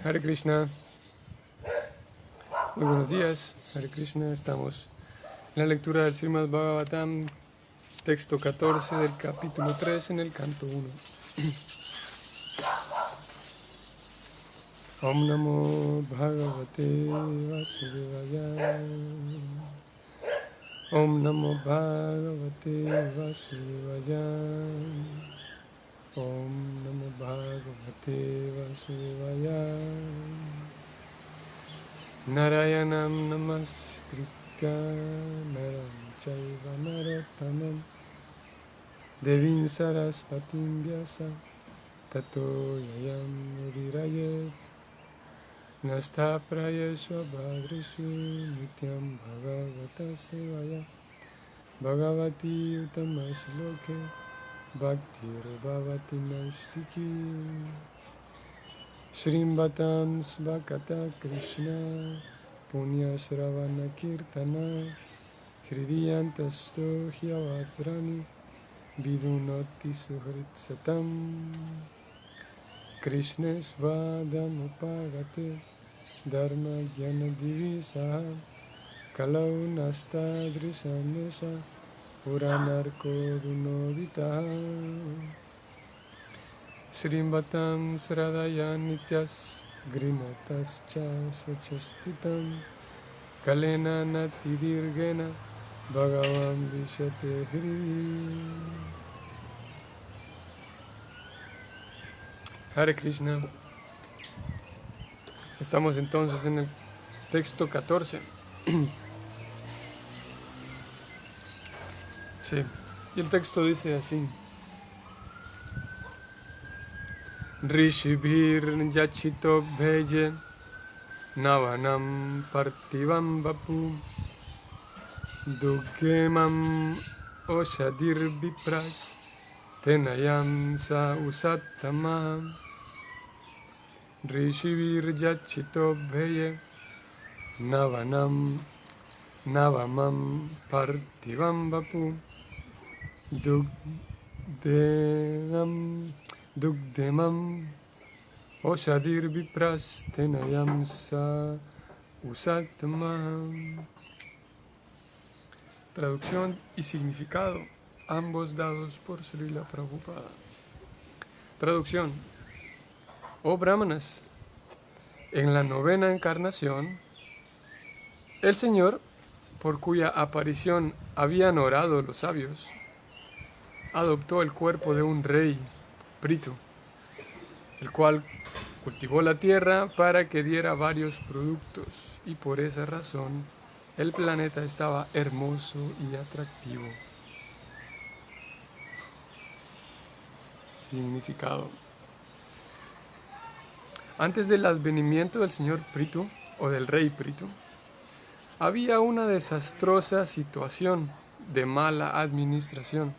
Hare Krishna, muy buenos días. Hare Krishna, estamos en la lectura del Srimad Bhagavatam, texto 14 del capítulo 3 en el canto 1. Om Namo Bhagavate Vasudevaya. Om Namo Bhagavate Vasudevaya. Om Namo Bhagavate Vasudevaya. Narayanam Namaskritya Naram Chaiva Narottamam Devim Sarasvatim Vyasa Tato Yayam Udirayet Nasta Prayesva Bhadrishu Nityam Bhagavata Sevaya Bhagavati Utamashloke Bhaktir Bhavati Naistiki Shrimvatam Svakata Krishna Punya Shravana Kirtana Hridiyantasto Hyavatrani Vidunoti Suhritsatam Krishna Svadamupagate Dharma Jnana Divisa Kalau Nasta Drisamesha Puranarko Dunodita Srimvatam Sradaya Nityas Grinatas Cha Svachastitam Kalena Natidirgena Bhagavan Vishate Hri. Hare Krishna. Estamos entonces en el texto 14. Sí, y el texto dice así. Rishibhir yachito bheje navanam partivam vapu dugemam oshadir vipras tenayam sa usattama. Rishibhir yachito bheje navamam partivam vapu Dugdemam Oshadir Vipras Tenayam Sa Usatmam. Traducción y significado, ambos dados por Srila Prabhupada. Traducción. Oh Brahmanas, en la novena encarnación, el Señor, por cuya aparición habían orado los sabios, adoptó el cuerpo de un rey, Prithu, el cual cultivó la tierra para que diera varios productos, y por esa razón el planeta estaba hermoso y atractivo. Significado. Antes del advenimiento del señor Prithu, o del rey Prithu, había una desastrosa situación de mala administración,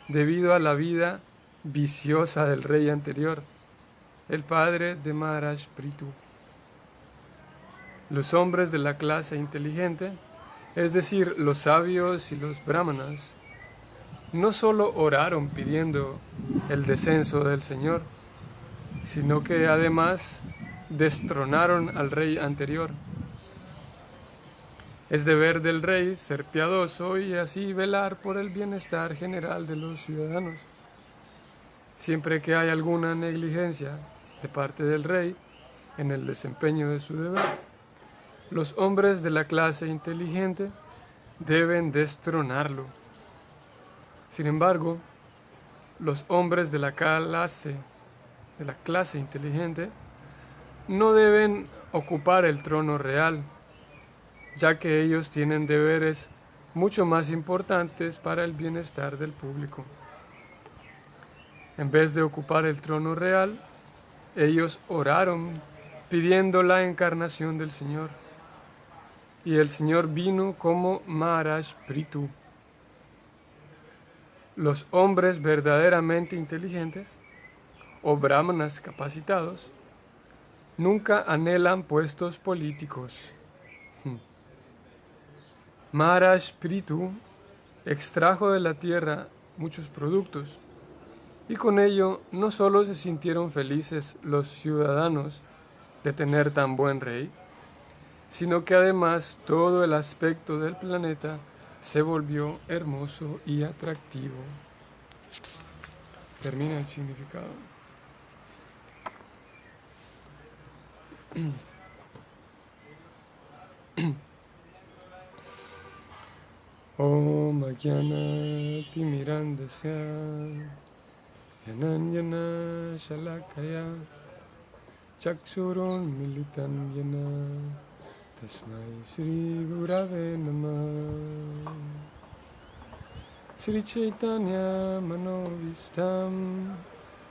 debido a la vida viciosa del rey anterior, el padre de Maharaj Prithu. Los hombres de la clase inteligente, es decir, los sabios y los brahmanas, no solo oraron pidiendo el descenso del Señor, sino que además destronaron al rey anterior. Es deber del rey ser piadoso y así velar por el bienestar general de los ciudadanos. Siempre que hay alguna negligencia de parte del rey en el desempeño de su deber, los hombres de la clase inteligente deben destronarlo. Sin embargo, los hombres de la clase inteligente no deben ocupar el trono real, ya que ellos tienen deberes mucho más importantes para el bienestar del público. En vez de ocupar el trono real, ellos oraron pidiendo la encarnación del Señor. Y el Señor vino como Maharaj Prithu. Los hombres verdaderamente inteligentes, o brahmanas capacitados, nunca anhelan puestos políticos. Maharaj Prithu extrajo de la tierra muchos productos Y con ello no solo se sintieron felices los ciudadanos de tener tan buen rey, sino que además todo el aspecto del planeta se volvió hermoso y atractivo. Termina el significado. Om Ajnana Timirandasya Yananyana Shalakaya Chaksurun Militam Yana Tasmai Sri Gurave Namah Sri Chaitanya Manovistam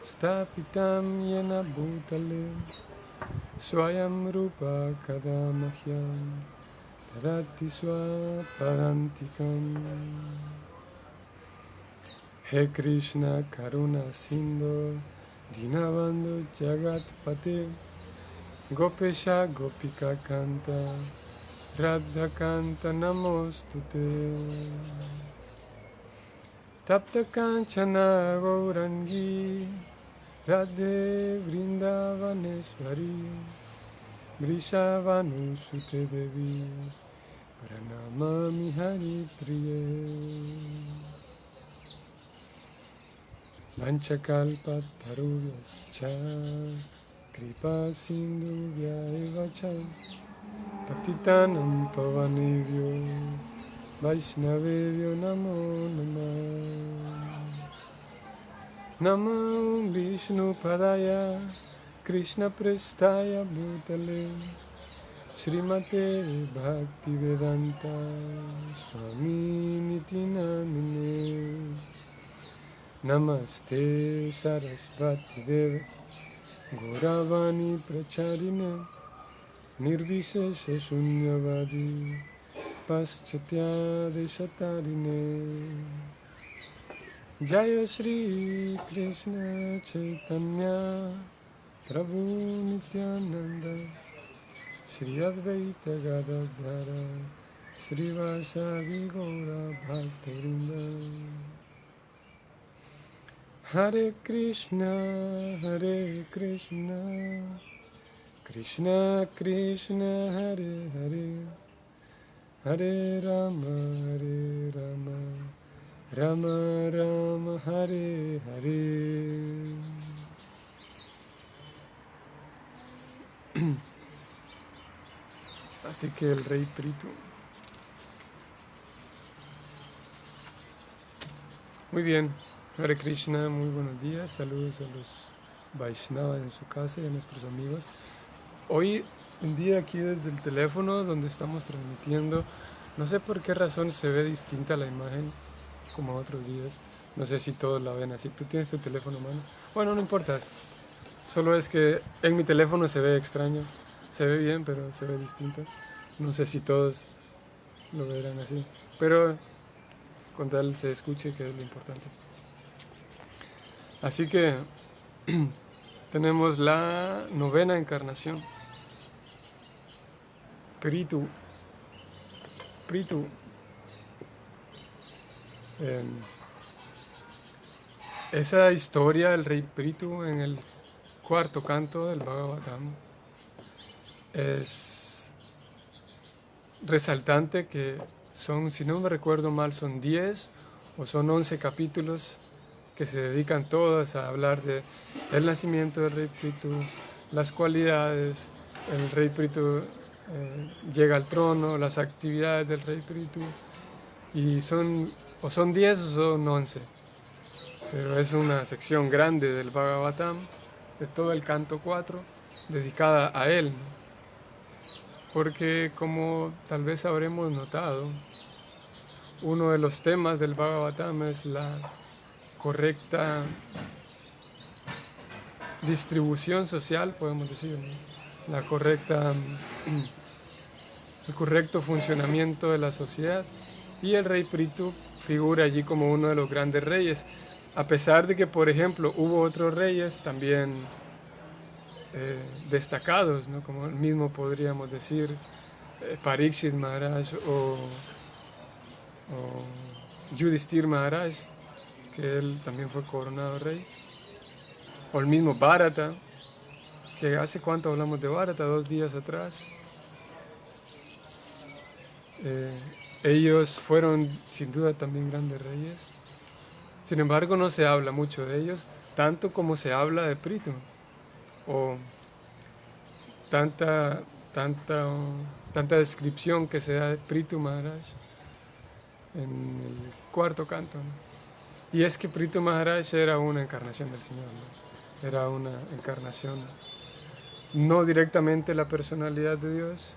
Stapitam Yena Bhutale Swayam Rupa Kadamahyam Tarati Swapadantikam. He Krishna Karuna Sindhu Dinabandhu Jagatpate Gopesha Gopika Kanta Radha Kanta Namostute Tapta Kanchana Gaurangi Radhe Vrindavaneswari Vrishavanu Sute Devi Pranamami Hari Priye Manchakalpa Tarubhyascha Kripa Sindhubhya Evacha Patitanam Pavanebhyo Vaishnavebhyo Namo Namah Namo Vishnu Padaya Krishna Prestaya Bhutale Srimate Bhaktivedanta Swami Niti Namine Namaste Sarasvati Deva Gauravani Pracharine Nirvisesha Shunyavadi Paschatya Deshatarine Jaya Shri Krishna Chaitanya Prabhu Nityananda Shri Advaita Gadadhara Shri Vasavi Gaura Bhaktivinoda Hare Krishna Krishna Krishna Hare Hare Hare Rama Rama Rama Hare Hare. Así que el rey Prithu. Muy bien, Hare Krishna, muy buenos días, saludos a los Vaishnavas en su casa y a nuestros amigos. Hoy un día aquí desde el teléfono donde estamos transmitiendo, no sé por qué razón se ve distinta la imagen como otros días, no sé si todos la ven así. ¿Tú tienes tu teléfono a mano? Bueno, no importa, solo es que en mi teléfono se ve extraño, se ve bien pero se ve distinto, no sé si todos lo verán así, pero con tal se escuche, que es lo importante. Así que tenemos la novena encarnación, Prithu. Esa historia del rey Prithu en el cuarto canto del Bhagavatam es resaltante, que son, si no me recuerdo mal, son 10 o son 11 capítulos que se dedican todas a hablar de el nacimiento del rey Prithu, las cualidades, el rey Prithu llega al trono, las actividades del rey Prithu, y son 10 o son 11, pero es una sección grande del Bhagavatam, de todo el canto 4, dedicada a él, porque como tal vez habremos notado, uno de los temas del Bhagavatam es la correcta distribución social, podemos decir, ¿no? El correcto funcionamiento de la sociedad, y el rey Prithu figura allí como uno de los grandes reyes, a pesar de que, por ejemplo, hubo otros reyes también destacados, ¿no? Como el mismo podríamos decir Parikshit Maharaj o Yudhishthir Maharaj, que él también fue coronado rey. O el mismo Bharata, que hace cuánto hablamos de Bharata, 2 días atrás. Ellos fueron sin duda también grandes reyes. Sin embargo, no se habla mucho de ellos, tanto como se habla de Prithu, o tanta, tanta, tanta descripción que se da de Prithu Maharaj en el cuarto canto, ¿no? Y es que Prithu Maharaj era una encarnación del Señor, ¿no? Era una encarnación, no directamente la personalidad de Dios,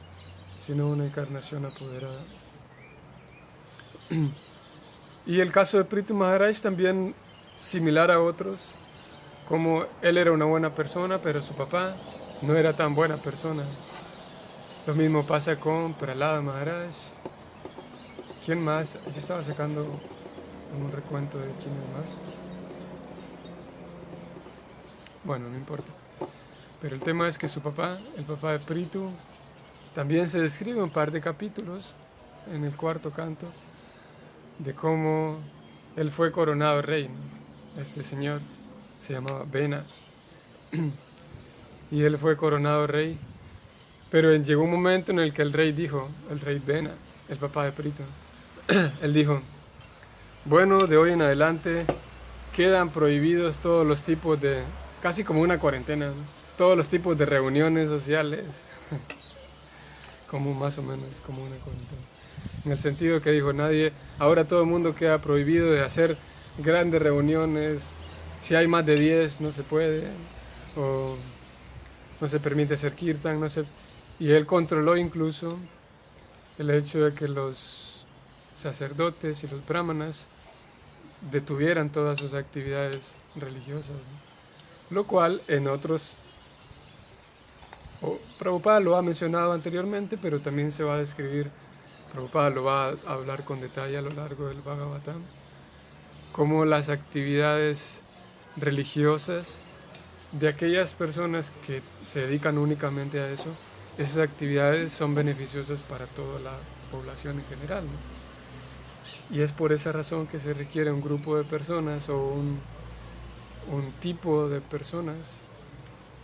sino una encarnación apoderada. Y el caso de Prithu Maharaj también similar a otros, como él era una buena persona, pero su papá no era tan buena persona. Lo mismo pasa con Prahlada Maharaj. ¿Quién más? Yo estaba sacando un recuento de quién es más. Bueno, no importa. Pero el tema es que su papá, el papá de Prithu, también se describe un par de capítulos en el cuarto canto de cómo él fue coronado rey, ¿no? Este señor se llamaba Vena y él fue coronado rey, pero llegó un momento en el que el rey dijo, el rey Vena, el papá de Prithu, él dijo, bueno, de hoy en adelante quedan prohibidos todos los tipos de, casi como una cuarentena, ¿no? Todos los tipos de reuniones sociales, como más o menos como una cuarentena. En el sentido que dijo nadie, ahora todo el mundo queda prohibido de hacer grandes reuniones, si hay más de 10 no se puede, o no se permite hacer kirtan, no se... Y él controló incluso el hecho de que los sacerdotes y los brahmanas detuvieran todas sus actividades religiosas, ¿no? Lo cual en otros... Prabhupada lo ha mencionado anteriormente, pero también se va a describir, Prabhupada lo va a hablar con detalle a lo largo del Bhagavatam, cómo las actividades religiosas de aquellas personas que se dedican únicamente a eso, esas actividades son beneficiosas para toda la población en general, ¿no? Y es por esa razón que se requiere un grupo de personas o un tipo de personas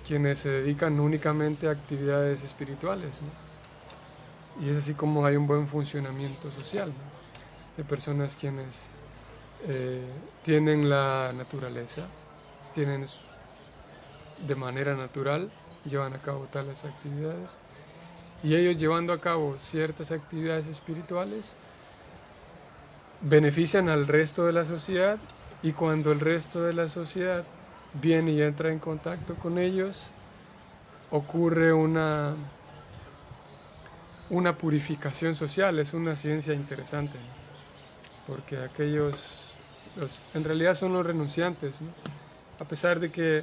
quienes se dedican únicamente a actividades espirituales, ¿no? Y es así como hay un buen funcionamiento social, ¿no? De personas quienes tienen la naturaleza, tienen de manera natural, llevan a cabo tales actividades, y ellos llevando a cabo ciertas actividades espirituales benefician al resto de la sociedad, y cuando el resto de la sociedad viene y entra en contacto con ellos, ocurre una purificación social. Es una ciencia interesante, ¿no? Porque aquellos, en realidad son los renunciantes, ¿no? A pesar de que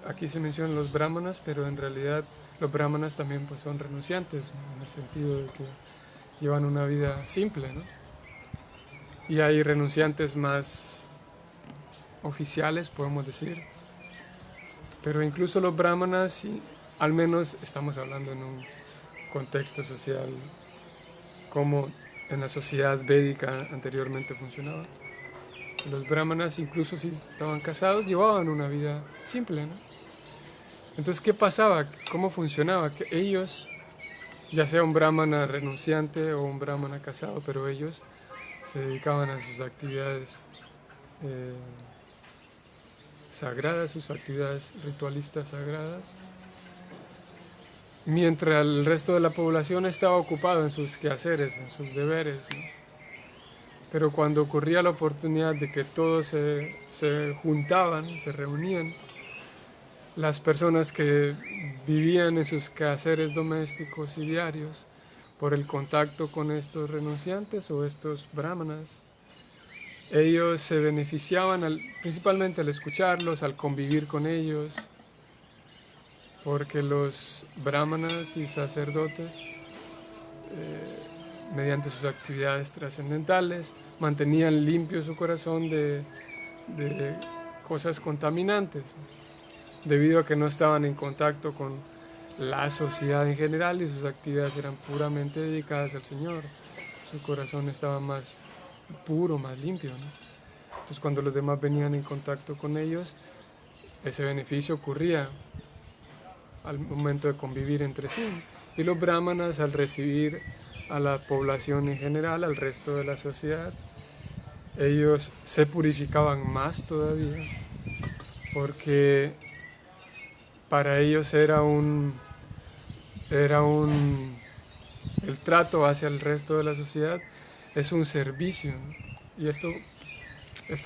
aquí se mencionan los brahmanas, pero en realidad los brahmanas también pues, son renunciantes, ¿no? En el sentido de que llevan una vida simple, ¿no? Y hay renunciantes más oficiales, podemos decir, pero incluso los brahmanas, al menos estamos hablando en un contexto social como en la sociedad védica anteriormente funcionaba. Los brahmanas, incluso si estaban casados, llevaban una vida simple, ¿no? Entonces, ¿qué pasaba? ¿Cómo funcionaba? Que ellos, ya sea un brahmana renunciante o un brahmana casado, pero ellos se dedicaban a sus actividades sagradas, sus actividades ritualistas sagradas, mientras el resto de la población estaba ocupado en sus quehaceres, en sus deberes, ¿no? Pero cuando ocurría la oportunidad de que todos se juntaban, se reunían, las personas que vivían en sus quehaceres domésticos y diarios, por el contacto con estos renunciantes o estos brahmanas, ellos se beneficiaban principalmente al escucharlos, al convivir con ellos, porque los brahmanas y sacerdotes, mediante sus actividades trascendentales, mantenían limpio su corazón de cosas contaminantes, debido a que no estaban en contacto con la sociedad en general y sus actividades eran puramente dedicadas al Señor. Su corazón estaba más puro, más limpio, ¿no? Entonces cuando los demás venían en contacto con ellos, ese beneficio ocurría al momento de convivir entre sí. Y los brahmanas, al recibir a la población en general, al resto de la sociedad, ellos se purificaban más todavía, porque para ellos el trato hacia el resto de la sociedad es un servicio. Y esto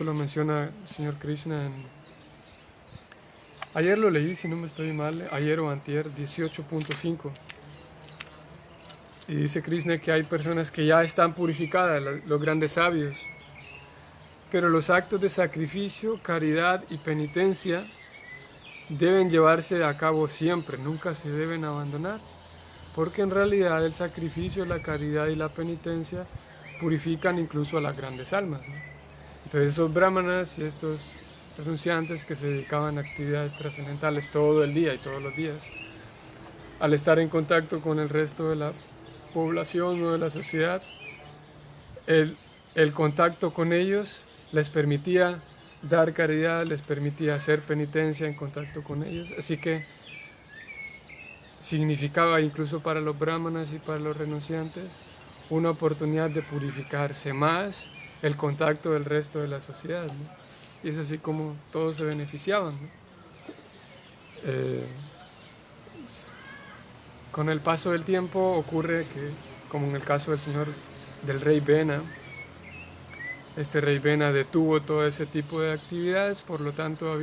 lo menciona el Señor Krishna ayer lo leí, si no me estoy mal, ayer o antier, 18.5. Y dice Krishna que hay personas que ya están purificadas, los grandes sabios. Pero los actos de sacrificio, caridad y penitencia deben llevarse a cabo siempre, nunca se deben abandonar. Porque en realidad el sacrificio, la caridad y la penitencia purifican incluso a las grandes almas, ¿no? Entonces esos brahmanas y estos renunciantes que se dedicaban a actividades trascendentales todo el día y todos los días, al estar en contacto con el resto de la población o de la sociedad, el contacto con ellos les permitía dar caridad, les permitía hacer penitencia en contacto con ellos. Así que significaba incluso para los brahmanas y para los renunciantes una oportunidad de purificarse más el contacto del resto de la sociedad, ¿no? Y es así como todos se beneficiaban, ¿no? Con el paso del tiempo ocurre que, como en el caso del rey Bena, este rey Bena detuvo todo ese tipo de actividades, por lo tanto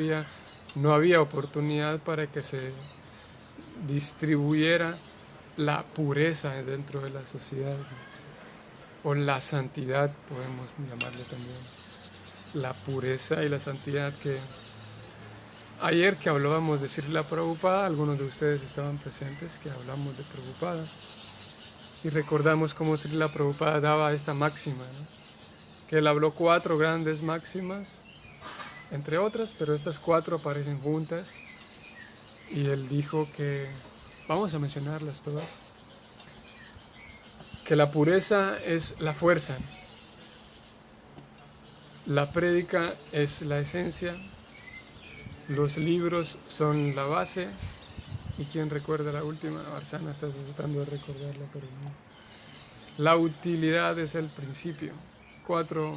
no había oportunidad para que se distribuyera la pureza dentro de la sociedad, o la santidad, podemos llamarle también. La pureza y la santidad que ayer que hablábamos de Srila Prabhupada, algunos de ustedes estaban presentes que hablamos de Prabhupada y recordamos cómo Srila Prabhupada daba esta máxima, ¿no? Que él habló 4 grandes máximas, entre otras, pero estas 4 aparecen juntas y él dijo que, vamos a mencionarlas todas, que la pureza es la fuerza, la prédica es la esencia, los libros son la base. ¿Y quién recuerda la última? Arsana está tratando de recordarla, pero no. La utilidad es el principio. 4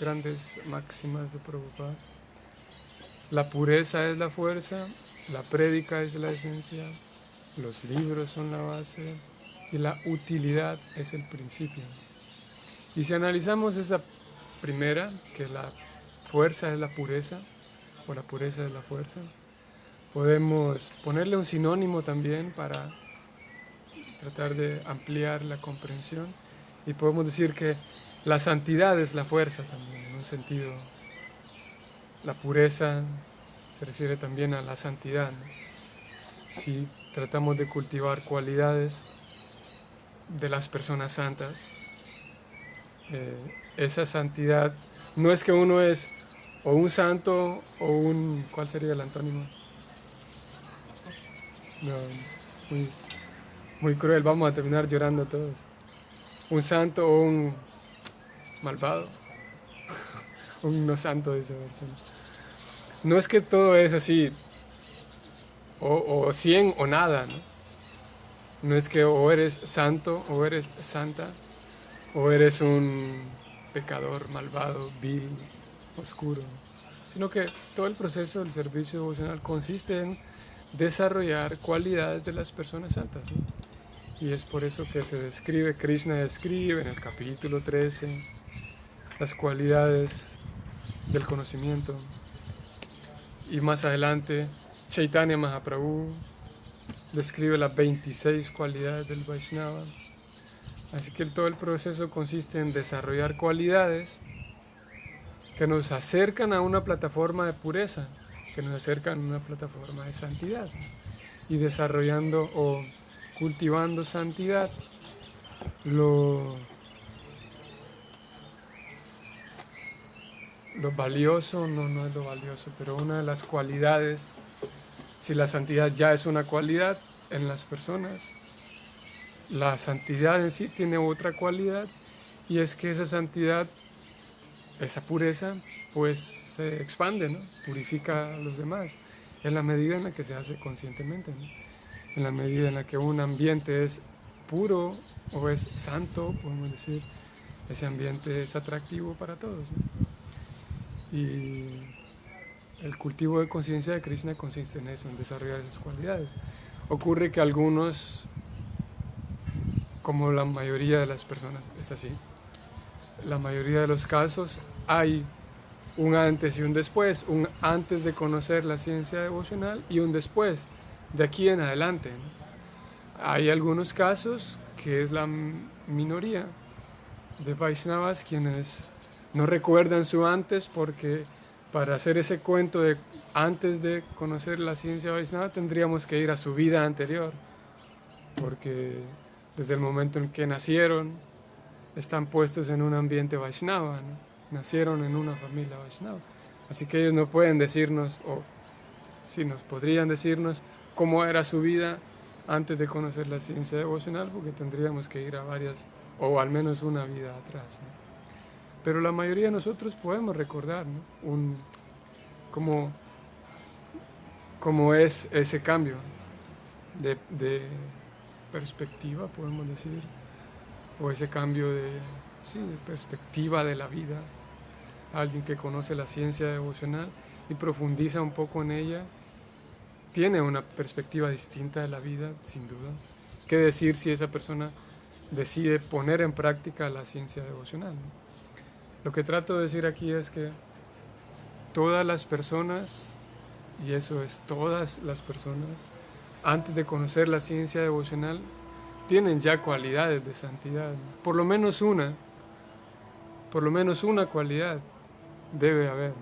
grandes máximas de Prabhupada. La pureza es la fuerza, la prédica es la esencia, los libros son la base y la utilidad es el principio. Y si analizamos esa primera, que la fuerza es la pureza, o la pureza es la fuerza, podemos ponerle un sinónimo también para tratar de ampliar la comprensión y podemos decir que la santidad es la fuerza también, en un sentido. La pureza se refiere también a la santidad, ¿no? Si tratamos de cultivar cualidades de las personas santas, esa santidad no es que uno es o un santo o un... ¿Cuál sería el antónimo? No, muy, muy cruel, vamos a terminar llorando todos. Un santo o un malvado. Un no santo, dice persona. No es que todo es así, o 100 o nada, ¿no? No es que o eres santo o eres santa, o eres un pecador malvado, vil, oscuro, sino que todo el proceso del servicio devocional consiste en desarrollar cualidades de las personas santas, ¿no? Y es por eso que Krishna describe en el capítulo 13 las cualidades del conocimiento. Y más adelante, Chaitanya Mahaprabhu describe las 26 cualidades del Vaishnava. Así que todo el proceso consiste en desarrollar cualidades que nos acercan a una plataforma de pureza, que nos acercan a una plataforma de santidad. Y desarrollando o cultivando santidad, lo valioso, no es lo valioso, pero una de las cualidades, si la santidad ya es una cualidad en las personas, la santidad en sí tiene otra cualidad, y es que esa santidad esa pureza pues se expande, ¿no? Purifica a los demás, en la medida en la que se hace conscientemente, ¿no? En la medida en la que un ambiente es puro o es santo, podemos decir, ese ambiente es atractivo para todos, ¿no? Y el cultivo de conciencia de Krishna consiste en eso, en desarrollar esas cualidades. Ocurre que algunos, como la mayoría de las personas, es así. La mayoría de los casos hay un antes y un después, un antes de conocer la ciencia devocional y un después, de aquí en adelante, ¿no? Hay algunos casos que es la minoría de Vaishnavas quienes no recuerdan su antes, porque para hacer ese cuento de antes de conocer la ciencia Vaishnava tendríamos que ir a su vida anterior, porque desde el momento en que nacieron están puestos en un ambiente Vaishnava, ¿no? Nacieron en una familia Vaishnava. Así que ellos no pueden decirnos, o sí nos podrían decirnos cómo era su vida antes de conocer la ciencia devocional, porque tendríamos que ir a varias, o al menos una vida atrás, ¿no? Pero la mayoría de nosotros podemos recordar, ¿no? Cómo es ese cambio de perspectiva, podemos decir, o ese cambio sí, de perspectiva de la vida. Alguien que conoce la ciencia devocional y profundiza un poco en ella, tiene una perspectiva distinta de la vida, sin duda. ¿Qué decir si esa persona decide poner en práctica la ciencia devocional, ¿no? Lo que trato de decir aquí es que todas las personas, y eso es todas las personas, antes de conocer la ciencia devocional, tienen ya cualidades de santidad, ¿no? Por lo menos una cualidad debe haber,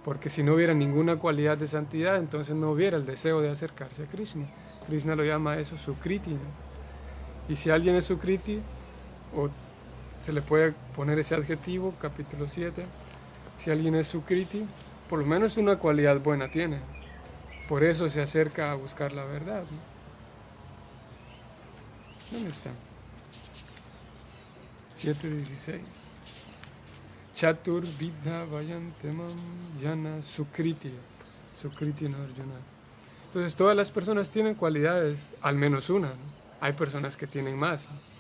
porque si no hubiera ninguna cualidad de santidad, entonces no hubiera el deseo de acercarse a Krishna. Krishna lo llama eso Sukriti, ¿no? Y si alguien es Sukriti, o se le puede poner ese adjetivo, capítulo 7, si alguien es Sukriti, por lo menos una cualidad buena tiene. Por eso se acerca a buscar la verdad, ¿no? ¿Dónde está? 7:16. Chatur Vidha Vayantemam Yana Sukriti. Sukriti no Arjuna. Entonces todas las personas tienen cualidades, al menos una, ¿no? Hay personas que tienen más, ¿no?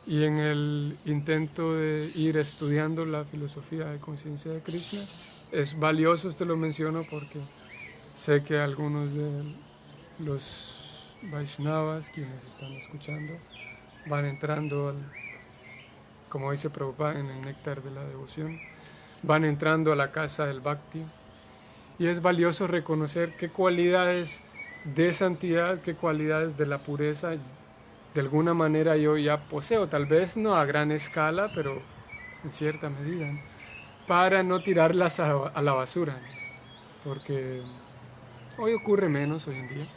Y en el intento de ir estudiando la filosofía de conciencia de Krishna, es valioso, te lo menciono porque sé que algunos de los Vaishnavas, quienes están escuchando, van entrando como dice Prabhupada en el Néctar de la Devoción, van entrando a la casa del Bhakti. Y es valioso reconocer qué cualidades de santidad, qué cualidades de la pureza, de alguna manera yo ya poseo, tal vez no a gran escala, pero en cierta medida, ¿no? Para no tirarlas a la basura, ¿no? Porque hoy ocurre menos hoy en día.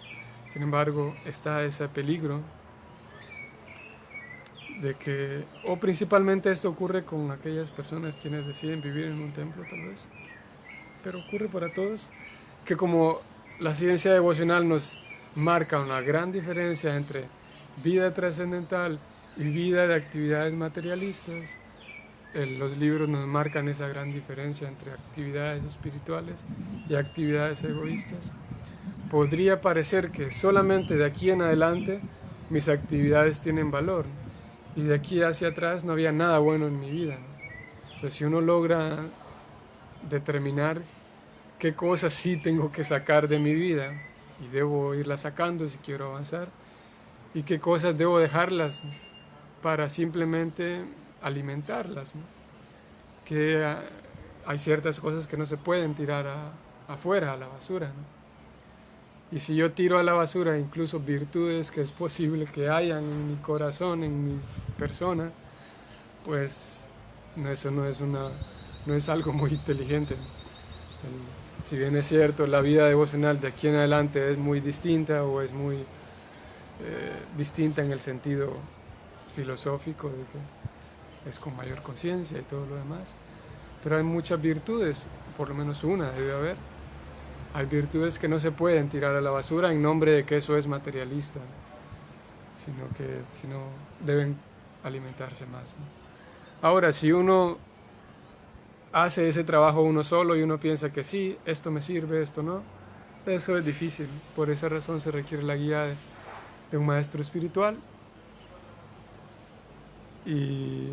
Sin embargo, está ese peligro de que, o principalmente esto ocurre con aquellas personas quienes deciden vivir en un templo tal vez, pero ocurre para todos, que como la ciencia devocional nos marca una gran diferencia entre vida trascendental y vida de actividades materialistas, los libros nos marcan esa gran diferencia entre actividades espirituales y actividades egoístas. Podría parecer que solamente de aquí en adelante mis actividades tienen valor, y de aquí hacia atrás no había nada bueno en mi vida, ¿no? Entonces, si uno logra determinar qué cosas sí tengo que sacar de mi vida y debo irlas sacando si quiero avanzar, y qué cosas debo dejarlas para simplemente alimentarlas, ¿no? Que hay ciertas cosas que no se pueden tirar afuera, a la basura, ¿no? Y si yo tiro a la basura incluso virtudes que es posible que hayan en mi corazón, en mi persona, pues eso no es algo muy inteligente. Si bien es cierto, la vida devocional de aquí en adelante es muy distinta, o es muy distinta en el sentido filosófico de que es con mayor conciencia y todo lo demás, pero hay muchas virtudes, por lo menos una debe haber. Hay virtudes que no se pueden tirar a la basura en nombre de que eso es materialista, sino deben alimentarse más, ¿no? Ahora, si uno hace ese trabajo uno solo y uno piensa que sí, esto me sirve, esto no. Eso es difícil. Por esa razón se requiere la guía de un maestro espiritual. Y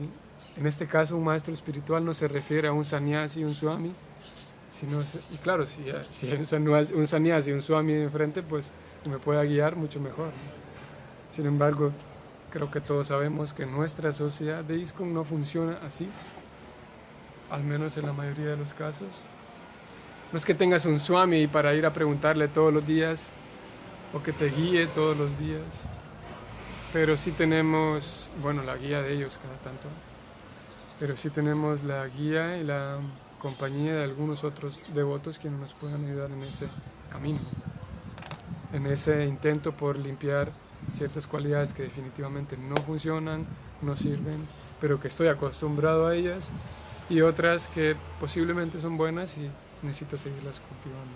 en este caso un maestro espiritual no se refiere a un sannyasi y un swami, sino, y claro, si hay un sannyasi y un swami enfrente, pues me pueda guiar mucho mejor, ¿no? Sin embargo, creo que todos sabemos que nuestra sociedad de ISKCON no funciona así, al menos en la mayoría de los casos. No es que tengas un swami para ir a preguntarle todos los días o que te guíe todos los días, pero sí tenemos, bueno, la guía de ellos cada tanto, pero sí tenemos la guía y la compañía de algunos otros devotos que nos puedan ayudar en ese camino, en ese intento por limpiar ciertas cualidades que definitivamente no funcionan, no sirven, pero que estoy acostumbrado a ellas, y otras que posiblemente son buenas y necesito seguirlas cultivando.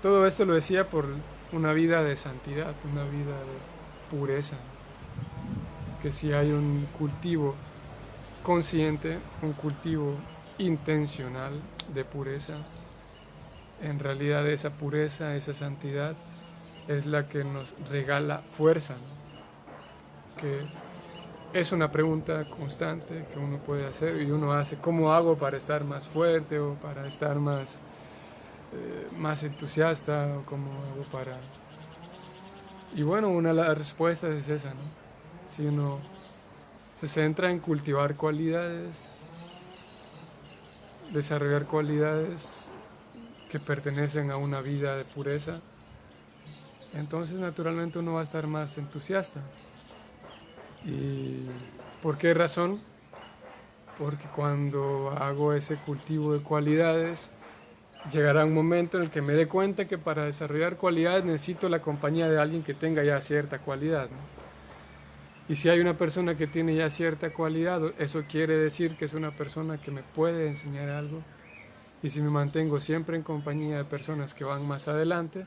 Todo esto lo decía por una vida de santidad, una vida de pureza, que si hay un cultivo consciente, un cultivo intencional de pureza, en realidad esa pureza, esa santidad es la que nos regala fuerza, ¿no? Que es una pregunta constante que uno puede hacer y uno hace, ¿cómo hago para estar más fuerte o para estar más entusiasta o cómo hago para...? Y bueno, una de las respuestas es esa, ¿no? Si uno se centra en cultivar cualidades, desarrollar cualidades que pertenecen a una vida de pureza, entonces naturalmente uno va a estar más entusiasta. ¿Y por qué razón? Porque cuando hago ese cultivo de cualidades, llegará un momento en el que me dé cuenta que para desarrollar cualidades necesito la compañía de alguien que tenga ya cierta cualidad, ¿no? Y si hay una persona que tiene ya cierta cualidad, eso quiere decir que es una persona que me puede enseñar algo. Y si me mantengo siempre en compañía de personas que van más adelante,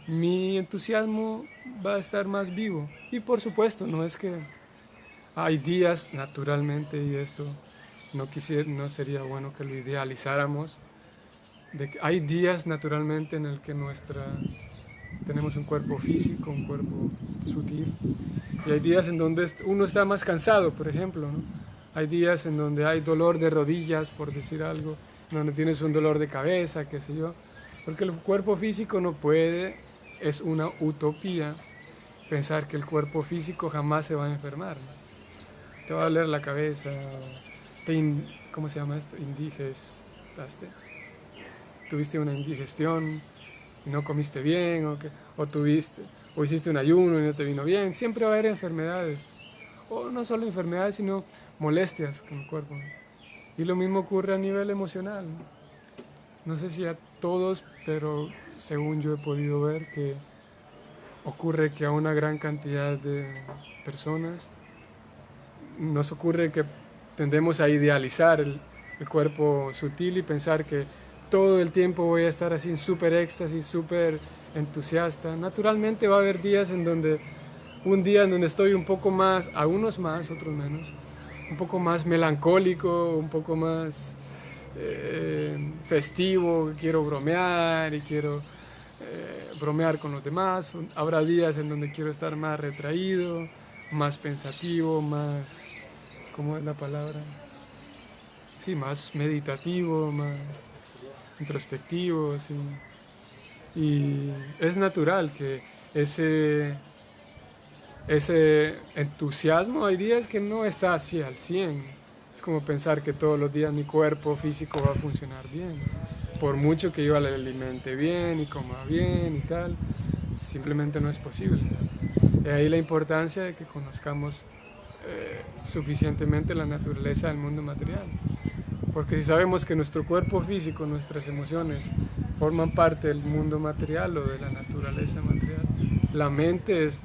mi entusiasmo va a estar más vivo. Y por supuesto, no es que hay días naturalmente, y esto no sería bueno que lo idealizáramos, de que hay días naturalmente en el que tenemos un cuerpo físico, un cuerpo sutil, y hay días en donde uno está más cansado, por ejemplo, ¿no? Hay días en donde hay dolor de rodillas, por decir algo, donde tienes un dolor de cabeza, qué sé yo, porque el cuerpo físico no puede, es una utopía pensar que el cuerpo físico jamás se va a enfermar, ¿no? Te va a doler la cabeza, ¿cómo se llama esto? Indigestaste. Tuviste una indigestión y no comiste bien, o hiciste un ayuno y no te vino bien. Siempre va a haber enfermedades, o no solo enfermedades, sino molestias con el cuerpo. Y lo mismo ocurre a nivel emocional. No sé si a todos, pero según yo he podido ver que ocurre que a una gran cantidad de personas nos ocurre que tendemos a idealizar el cuerpo sutil y pensar que todo el tiempo voy a estar así en súper éxtasis, súper entusiasta. Naturalmente va a haber días un día en donde estoy un poco más, algunos más, otros menos, un poco más melancólico, un poco más festivo, quiero bromear y quiero bromear con los demás. Habrá días en donde quiero estar más retraído, más pensativo, más, ¿cómo es la palabra? Sí, más meditativo, más introspectivo, sí. Y es natural que ese entusiasmo, hay días que no está así al 100. Es como pensar que todos los días mi cuerpo físico va a funcionar bien. Por mucho que yo le alimente bien y coma bien y tal, simplemente no es posible. De ahí la importancia de que conozcamos suficientemente la naturaleza del mundo material. Porque si sabemos que nuestro cuerpo físico, nuestras emociones forman parte del mundo material o de la naturaleza material, la mente es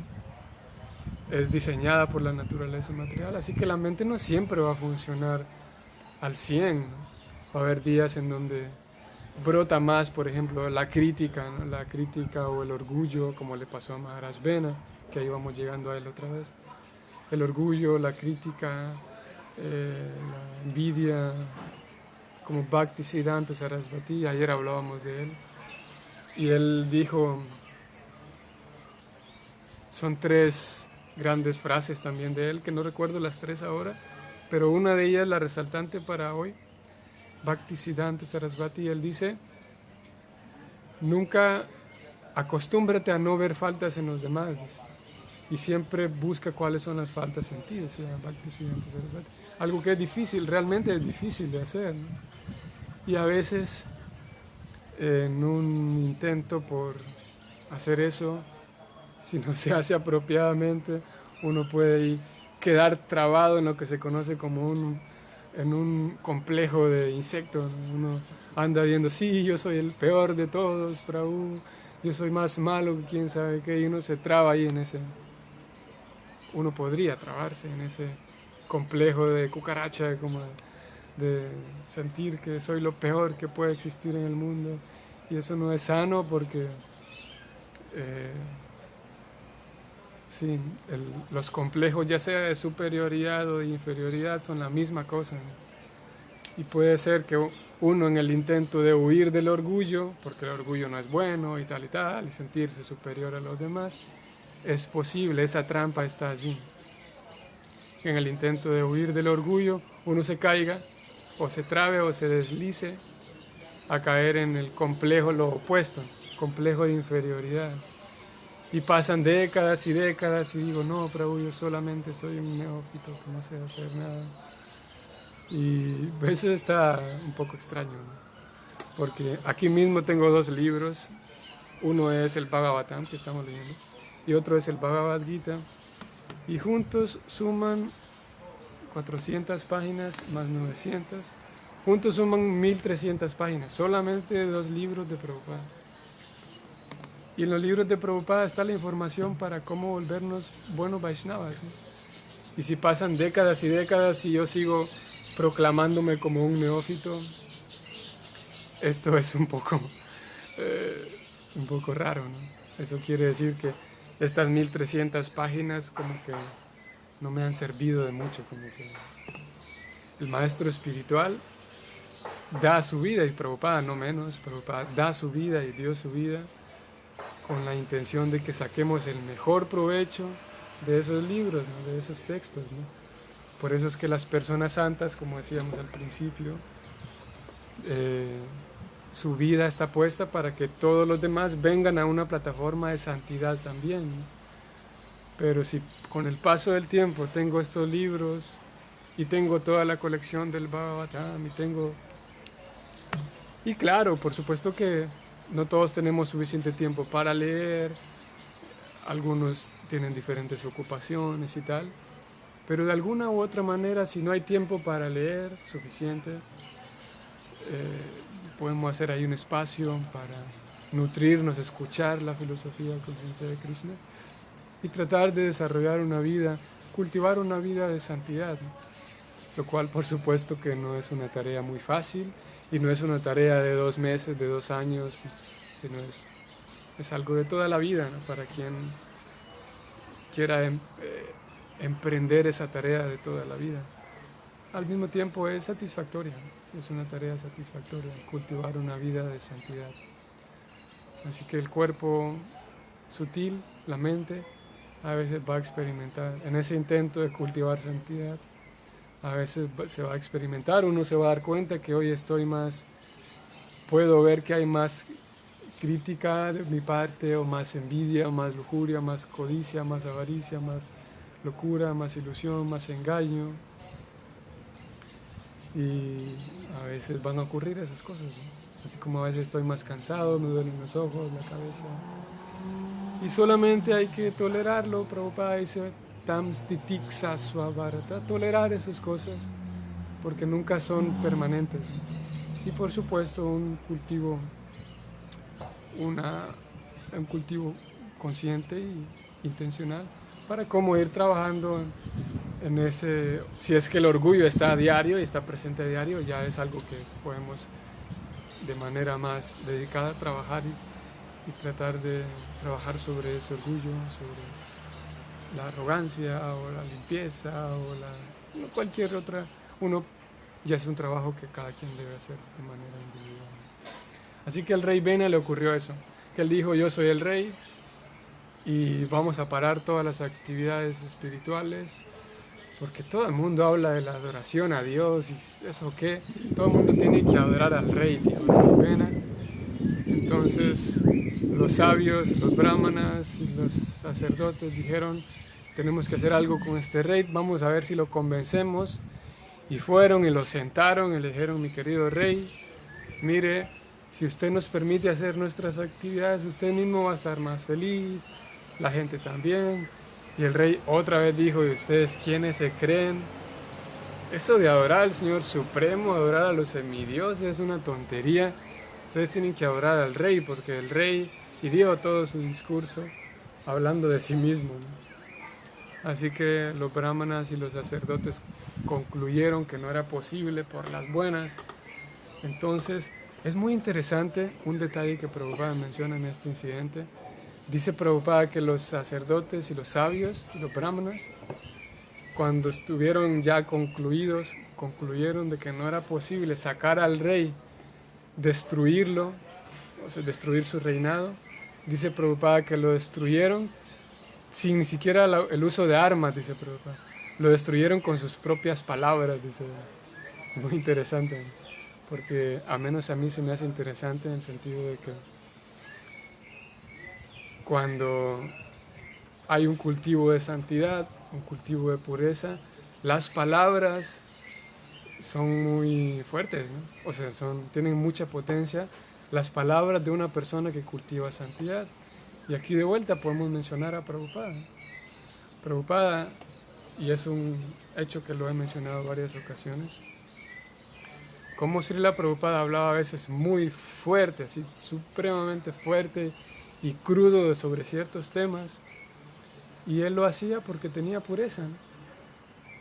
diseñada por la naturaleza material, así que la mente no siempre va a funcionar al 100, ¿no? Va a haber días en donde brota más, por ejemplo, la crítica, ¿no? La crítica o el orgullo, como le pasó a Maharaj Vena, que ahí vamos llegando a él otra vez. El orgullo, la crítica, la envidia, como Bhaktisiddhanta Sarasvati. Ayer hablábamos de él. Y él dijo, son 3 grandes frases también de él, que no recuerdo las 3 ahora, pero una de ellas, la resaltante para hoy, Bhaktisiddhanta Sarasvati, él dice, nunca acostúmbrate a no ver faltas en los demás, dice, y siempre busca cuáles son las faltas en ti, decía Bhaktisiddhanta Sarasvati. Algo que es difícil, realmente es difícil de hacer, ¿no? Y a veces, en un intento por hacer eso, si no se hace apropiadamente, uno puede quedar trabado en lo que se conoce como en un complejo de insectos. Uno anda viendo, sí, yo soy el peor de todos, Prabhu, yo soy más malo que quién sabe qué, y uno se traba ahí en ese, uno podría trabarse en ese complejo de cucaracha, como de sentir que soy lo peor que puede existir en el mundo, y eso no es sano porque sí, los complejos, ya sea de superioridad o de inferioridad, son la misma cosa, ¿no? Y puede ser que uno, en el intento de huir del orgullo, porque el orgullo no es bueno y tal, y sentirse superior a los demás, es posible, esa trampa está allí. En el intento de huir del orgullo, uno se caiga, o se trabe, o se deslice a caer en el complejo, lo opuesto, complejo de inferioridad. Y pasan décadas y décadas y digo, no, Prabhu, yo solamente soy un neófito que no sé hacer nada. Y eso está un poco extraño, ¿no? Porque aquí mismo tengo 2 libros. Uno es el Bhagavatam, que estamos leyendo, y otro es el Bhagavad Gita. Y juntos suman 400 páginas más 900. Juntos suman 1300 páginas, solamente 2 libros de Prabhupada. Y en los libros de Prabhupada está la información para cómo volvernos buenos Vaishnavas, ¿no? Y si pasan décadas y décadas y yo sigo proclamándome como un neófito, esto es un poco raro, ¿no? Eso quiere decir que estas 1300 páginas como que no me han servido de mucho, como que el maestro espiritual da su vida, y Prabhupada no menos, Prabhupada da su vida y dio su vida con la intención de que saquemos el mejor provecho de esos libros, ¿no? De esos textos, ¿no? Por eso es que las personas santas, como decíamos al principio, su vida está puesta para que todos los demás vengan a una plataforma de santidad también, ¿no? Pero si con el paso del tiempo tengo estos libros y tengo toda la colección del Bhagavatam y claro, por supuesto que no todos tenemos suficiente tiempo para leer, algunos tienen diferentes ocupaciones y tal, pero de alguna u otra manera, si no hay tiempo para leer suficiente, podemos hacer ahí un espacio para nutrirnos, escuchar la filosofía de conciencia de Krishna y tratar de desarrollar una vida, cultivar una vida de santidad, ¿no? Lo cual por supuesto que no es una tarea muy fácil y no es una tarea de 2 meses, de 2 años, sino es algo de toda la vida, ¿no? Para quien quiera emprender esa tarea de toda la vida. Al mismo tiempo es satisfactoria, ¿no? Es una tarea satisfactoria, cultivar una vida de santidad. Así que el cuerpo sutil, la mente, a veces va a experimentar, en ese intento de cultivar santidad, a veces se va a experimentar, uno se va a dar cuenta que hoy estoy más, puedo ver que hay más crítica de mi parte, o más envidia, o más lujuria, más codicia, más avaricia, más locura, más ilusión, más engaño. Y a veces van a ocurrir esas cosas, ¿no? Así como a veces estoy más cansado, me duelen los ojos, la cabeza. Y solamente hay que tolerarlo. Prabhupada dice, tam stitiksa swavarata, tolerar esas cosas, porque nunca son permanentes. Y por supuesto un cultivo consciente y intencional para cómo ir trabajando en ese, si es que el orgullo está a diario y está presente a diario, ya es algo que podemos de manera más dedicada a trabajar y tratar de trabajar sobre ese orgullo, sobre la arrogancia o la limpieza o cualquier otra. Uno ya es un trabajo que cada quien debe hacer de manera individual. Así que al rey Bena le ocurrió eso, que él dijo, yo soy el rey y vamos a parar todas las actividades espirituales, porque todo el mundo habla de la adoración a Dios y eso qué, todo el mundo tiene que adorar al rey, dijo el rey Bena. Entonces los sabios, los brahmanas y los sacerdotes dijeron, tenemos que hacer algo con este rey, vamos a ver si lo convencemos. Y fueron y lo sentaron y le dijeron, mi querido rey, mire, si usted nos permite hacer nuestras actividades, usted mismo va a estar más feliz, la gente también. Y el rey otra vez dijo, ¿y ustedes quiénes se creen? Eso de adorar al Señor Supremo, adorar a los semidioses es una tontería. Ustedes tienen que adorar al rey, porque el rey, y dio todo su discurso hablando de sí mismo, ¿no? Así que los brahmanas y los sacerdotes concluyeron que no era posible por las buenas. Entonces, es muy interesante un detalle que Prabhupada menciona en este incidente. Dice Prabhupada que los sacerdotes y los sabios y los brahmanas, cuando estuvieron ya concluidos, concluyeron de que no era posible sacar al rey, destruirlo, o sea, destruir su reinado. Dice Prabhupada que lo destruyeron sin ni siquiera el uso de armas, dice Prabhupada. Lo destruyeron con sus propias palabras, dice. Muy interesante, porque a menos a mí se me hace interesante en el sentido de que cuando hay un cultivo de santidad, un cultivo de pureza, las palabras son muy fuertes, ¿no? O sea, tienen mucha potencia las palabras de una persona que cultiva santidad. Y aquí de vuelta podemos mencionar a Prabhupada. Prabhupada, y es un hecho que lo he mencionado en varias ocasiones, como Srila Prabhupada hablaba a veces muy fuerte, así supremamente fuerte y crudo sobre ciertos temas, y él lo hacía porque tenía pureza, ¿no?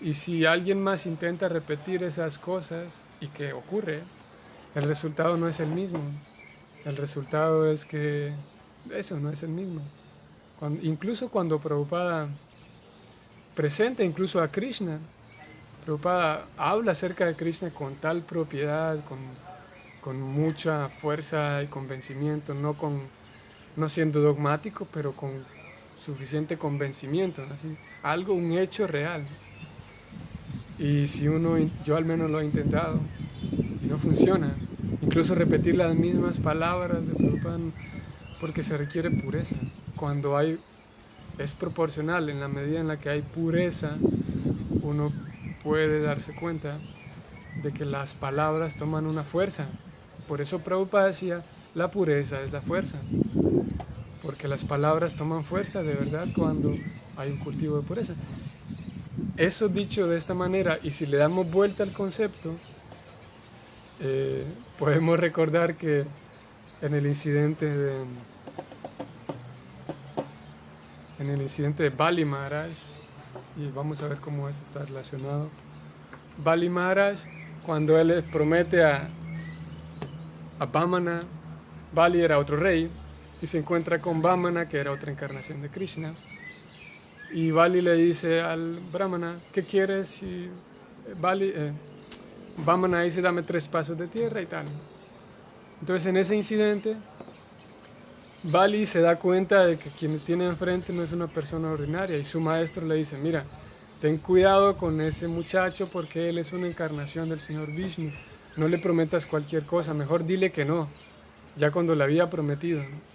Y si alguien más intenta repetir esas cosas, y que ocurre, el resultado no es el mismo. El resultado es que eso no es el mismo. Incluso cuando Prabhupada presenta incluso a Krishna, Prabhupada habla acerca de Krishna con tal propiedad, con mucha fuerza y convencimiento, no siendo dogmático, pero con suficiente convencimiento, ¿no? Así, un hecho real. Y si yo al menos lo he intentado, y no funciona, incluso repetir las mismas palabras de Prabhupada, porque se requiere pureza. Es proporcional, en la medida en la que hay pureza, uno puede darse cuenta de que las palabras toman una fuerza. Por eso Prabhupada decía, la pureza es la fuerza, porque las palabras toman fuerza de verdad cuando hay un cultivo de pureza. Eso dicho de esta manera, y si le damos vuelta al concepto, podemos recordar que en el incidente de Bali Maharaj, y vamos a ver cómo esto está relacionado. Bali Maharaj, cuando él les promete a Vamana, Bali era otro rey, y se encuentra con Vamana, que era otra encarnación de Krishna, y Bali le dice al Brahmana, ¿qué quieres? Y Vamana dice, dame 3 pasos de tierra y tal. Entonces en ese incidente, Bali se da cuenta de que quien tiene enfrente no es una persona ordinaria, y su maestro le dice, mira, ten cuidado con ese muchacho porque él es una encarnación del Señor Vishnu, no le prometas cualquier cosa, mejor dile que no, ya cuando le había prometido, ¿no?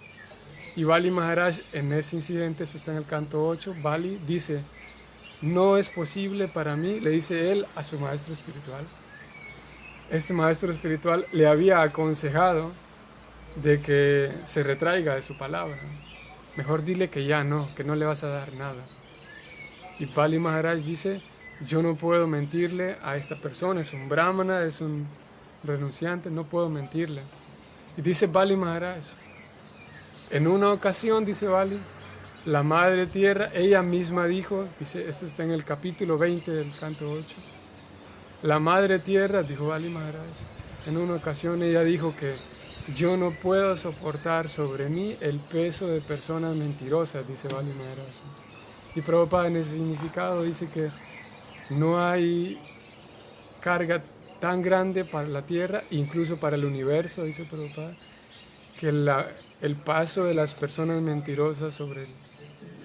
Y Bali Maharaj en ese incidente, esto está en el canto 8, Bali dice, no es posible para mí, le dice él a su maestro espiritual. Este maestro espiritual le había aconsejado de que se retraiga de su palabra. Mejor dile que ya no, que no le vas a dar nada. Y Bali Maharaj dice, yo no puedo mentirle a esta persona, es un brahmana, es un renunciante, no puedo mentirle. Y dice Bali Maharaj, en una ocasión, dice Bali, la Madre Tierra, ella misma dijo, dice, esto está en el capítulo 20 del canto 8, la Madre Tierra, dijo Bali Maharaj, en una ocasión ella dijo que yo no puedo soportar sobre mí el peso de personas mentirosas, dice Bali Maharaj. Y Prabhupada en ese significado dice que no hay carga tan grande para la Tierra, incluso para el universo, dice Prabhupada, que el paso de las personas mentirosas sobre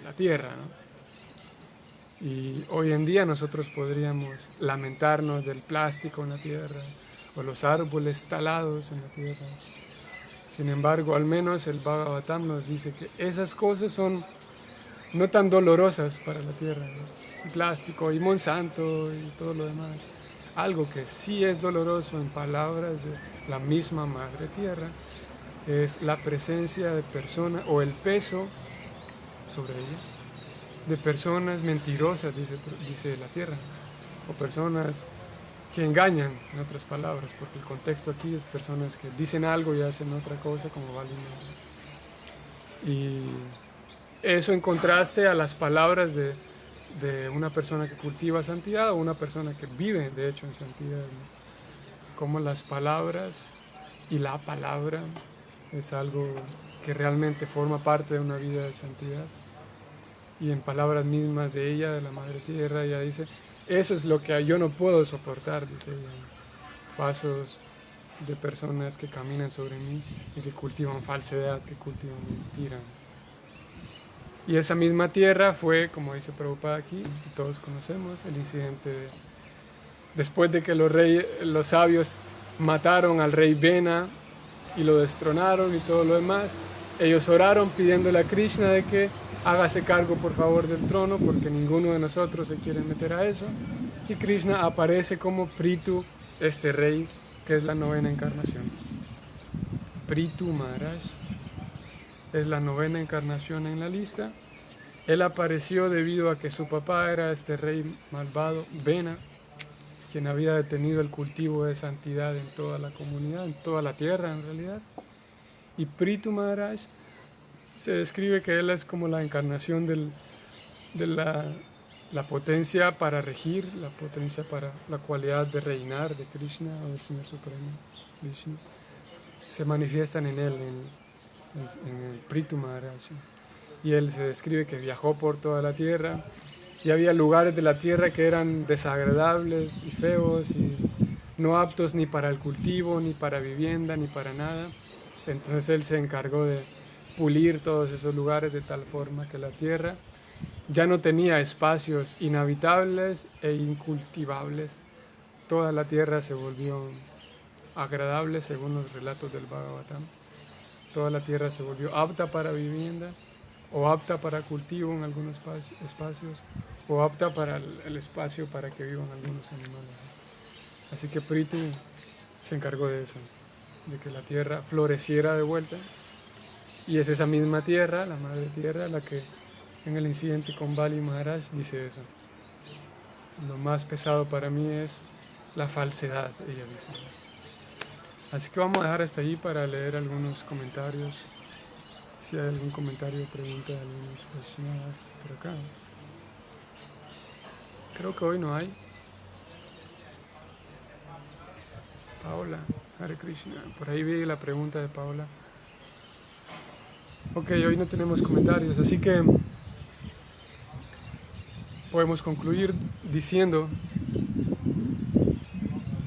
la Tierra, ¿no? Y hoy en día nosotros podríamos lamentarnos del plástico en la Tierra o los árboles talados en la Tierra. Sin embargo, al menos el Bhagavatam nos dice que esas cosas son no tan dolorosas para la Tierra, ¿no? El plástico y Monsanto y todo lo demás. Algo que sí es doloroso en palabras de la misma Madre Tierra es la presencia de personas o el peso sobre ella de personas mentirosas, dice la Tierra, o personas que engañan, en otras palabras, porque el contexto aquí es personas que dicen algo y hacen otra cosa, como Bali. Y eso en contraste a las palabras de una persona que cultiva santidad o una persona que vive, de hecho, en santidad, ¿no? Como las palabras y la palabra es algo que realmente forma parte de una vida de santidad. Y en palabras mismas de ella, de la Madre Tierra, ella dice, eso es lo que yo no puedo soportar, dice ella. Pasos de personas que caminan sobre mí y que cultivan falsedad, que cultivan mentira. Y esa misma tierra fue, como dice Prabhupada aquí, y todos conocemos, el incidente después de que los sabios mataron al rey Vena y lo destronaron y todo lo demás. Ellos oraron pidiéndole a Krishna de que hágase cargo por favor del trono porque ninguno de nosotros se quiere meter a eso. Y Krishna aparece como Prithu, este rey que es la novena encarnación. Prithu Maharaj es la novena encarnación en la lista. Él apareció debido a que su papá era este rey malvado, Vena, quien había detenido el cultivo de santidad en toda la comunidad, en toda la tierra en realidad. Y Prithu Maharaj se describe que él es como la encarnación de la potencia para regir, la potencia para la cualidad de reinar de Krishna o del Señor Supremo, Vishnu. Se manifiestan en él, en el Prithu Maharaj. Y él se describe que viajó por toda la tierra y había lugares de la tierra que eran desagradables y feos y no aptos ni para el cultivo, ni para vivienda, ni para nada. Entonces él se encargó de pulir todos esos lugares de tal forma que la tierra ya no tenía espacios inhabitables e incultivables. Toda la tierra se volvió agradable según los relatos del Bhagavatam. Toda la tierra se volvió apta para vivienda o apta para cultivo en algunos espacios o apta para el espacio para que vivan algunos animales. Así que Prithu se encargó de eso, de que la tierra floreciera de vuelta. Y es esa misma tierra, la Madre Tierra, la que en el incidente con Bali Maharaj dice eso. Lo más pesado para mí es la falsedad, ella dice. Así que vamos a dejar hasta allí para leer algunos comentarios. Si hay algún comentario o pregunta de algunas personas por acá. Creo que hoy no hay. Paola, Hare Krishna. Por ahí vi la pregunta de Paola. Ok, hoy no tenemos comentarios, así que podemos concluir diciendo,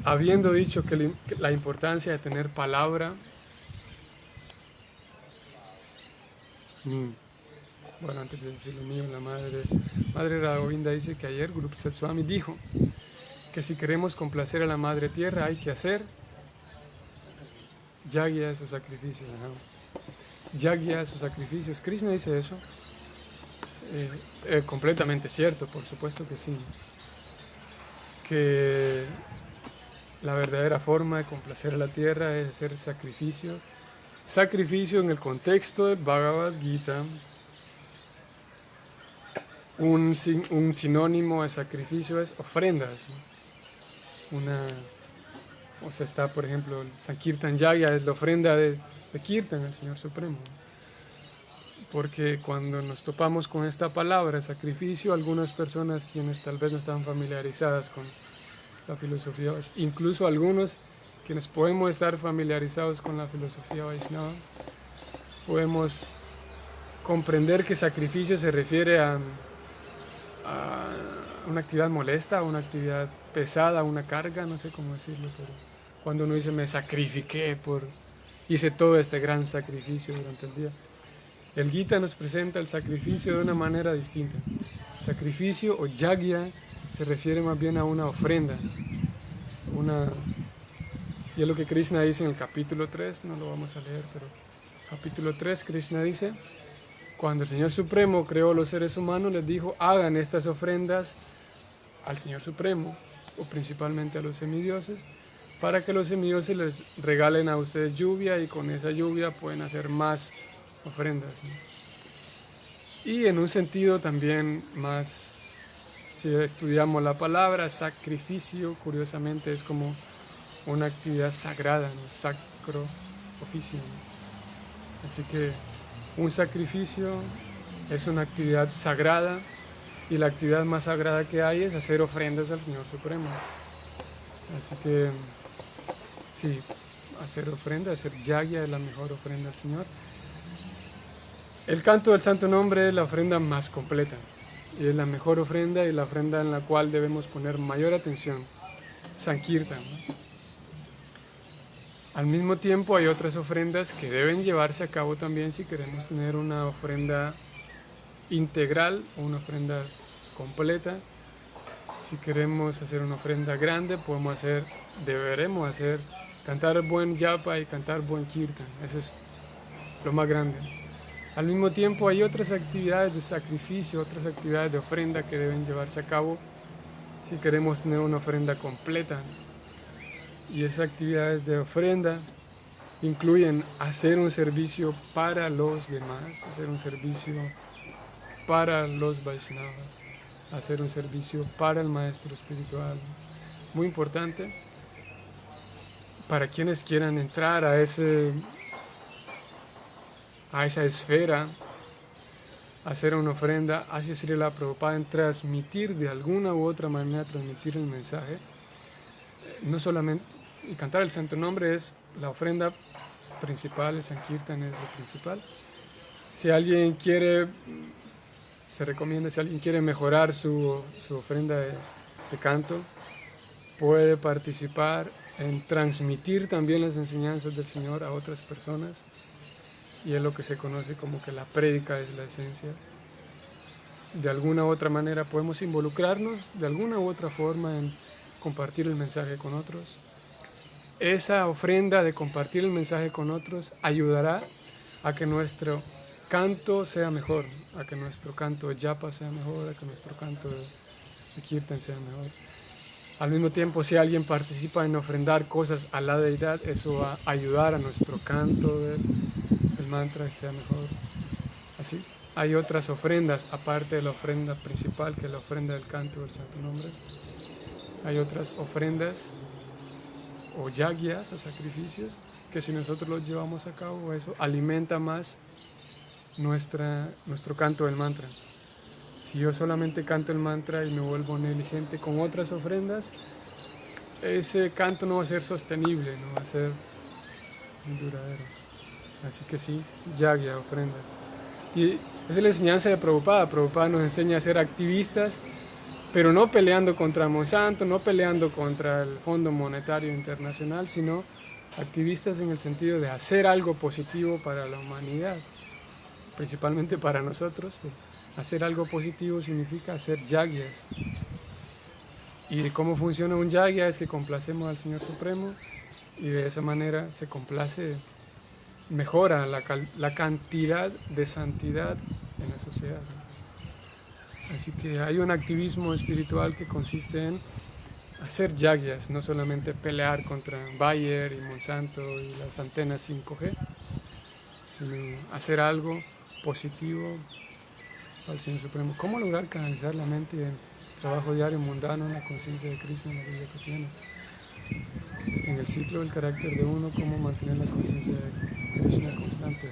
habiendo dicho que la importancia de tener palabra. Bueno, antes de decir lo mío, la Madre Radha dice que ayer Guru Prasad Swami dijo que si queremos complacer a la Madre Tierra hay que hacer yagyas o sacrificios. Yagyas o sacrificios. Krishna dice eso. Completamente cierto, por supuesto que sí. Que la verdadera forma de complacer a la tierra es hacer sacrificios. Sacrificio en el contexto de Bhagavad Gita. Un sinónimo de sacrificio es ofrendas, ¿no? O sea, está, por ejemplo, el Sankirtan Yagya es la ofrenda de Kirtan al Señor Supremo. Porque cuando nos topamos con esta palabra, sacrificio, algunas personas quienes tal vez no están familiarizadas con la filosofía, incluso algunos quienes podemos estar familiarizados con la filosofía Vaishnava, podemos comprender que sacrificio se refiere a una actividad molesta, a una actividad pesada, una carga, no sé cómo decirlo, pero cuando uno dice me sacrifiqué hice todo este gran sacrificio durante el día. El Gita nos presenta el sacrificio de una manera distinta. Sacrificio o yagya se refiere más bien a una ofrenda. Y es lo que Krishna dice en el capítulo 3, no lo vamos a leer, pero capítulo 3 Krishna dice, cuando el Señor Supremo creó los seres humanos, les dijo, hagan estas ofrendas al Señor Supremo, o principalmente a los semidioses, para que los semidioses les regalen a ustedes lluvia y con esa lluvia pueden hacer más ofrendas, ¿no? Y en un sentido también más, si estudiamos la palabra sacrificio, curiosamente es como una actividad sagrada, ¿no? Sacro oficio, ¿no? Así que un sacrificio es una actividad sagrada y la actividad más sagrada que hay es hacer ofrendas al Señor Supremo. Así que sí, hacer ofrenda, hacer yagya es la mejor ofrenda al Señor. El canto del Santo Nombre es la ofrenda más completa y es la mejor ofrenda y la ofrenda en la cual debemos poner mayor atención, Sankirtan, ¿no? Al mismo tiempo hay otras ofrendas que deben llevarse a cabo también si queremos tener una ofrenda integral o una ofrenda completa. Si queremos hacer una ofrenda grande, deberemos hacer, cantar buen yapa y cantar buen kirtan. Eso es lo más grande. Al mismo tiempo hay otras actividades de sacrificio, otras actividades de ofrenda que deben llevarse a cabo si queremos tener una ofrenda completa. Y esas actividades de ofrenda incluyen hacer un servicio para los demás, hacer un servicio para los Vaishnavas, hacer un servicio para el maestro espiritual. Muy importante para quienes quieran entrar a esa esfera, hacer una ofrenda hacia Srila Prabhupada, en transmitir de alguna u otra manera, transmitir el mensaje. No solamente, y cantar el Santo Nombre es la ofrenda principal, el Sankirtan es lo principal. Si alguien quiere, se recomienda, si alguien quiere mejorar su ofrenda de canto, puede participar en transmitir también las enseñanzas del Señor a otras personas, y es lo que se conoce como que la prédica es la esencia. De alguna u otra manera podemos involucrarnos de alguna u otra forma en compartir el mensaje con otros. Esa ofrenda de compartir el mensaje con otros ayudará a que nuestro canto sea mejor, a que nuestro canto de japa sea mejor, a que nuestro canto de kirtan sea mejor. Al mismo tiempo, si alguien participa en ofrendar cosas a la deidad, eso va a ayudar a nuestro canto del mantra que sea mejor. Así, hay otras ofrendas, aparte de la ofrenda principal, que es la ofrenda del canto del Santo Nombre. Hay otras ofrendas o yagyas o sacrificios que si nosotros los llevamos a cabo, eso alimenta más nuestro canto del mantra. Si yo solamente canto el mantra y me vuelvo negligente con otras ofrendas, ese canto no va a ser sostenible, no va a ser duradero. Así que sí, yagya, ofrendas. Y esa es la enseñanza de Prabhupada. Prabhupada nos enseña a ser activistas, pero no peleando contra Monsanto, no peleando contra el Fondo Monetario Internacional, sino activistas en el sentido de hacer algo positivo para la humanidad, principalmente para nosotros. Hacer algo positivo significa hacer yagyas. Y cómo funciona un yagya es que complacemos al Señor Supremo y de esa manera se complace, mejora la cantidad de santidad en la sociedad. Así que hay un activismo espiritual que consiste en hacer yagyas, no solamente pelear contra Bayer y Monsanto y las antenas 5G, sino hacer algo positivo al Señor Supremo. ¿Cómo lograr canalizar la mente en trabajo diario mundano, en la conciencia de Krishna, en la vida cotidiana? En el ciclo del carácter de uno, ¿cómo mantener la conciencia de Krishna constante?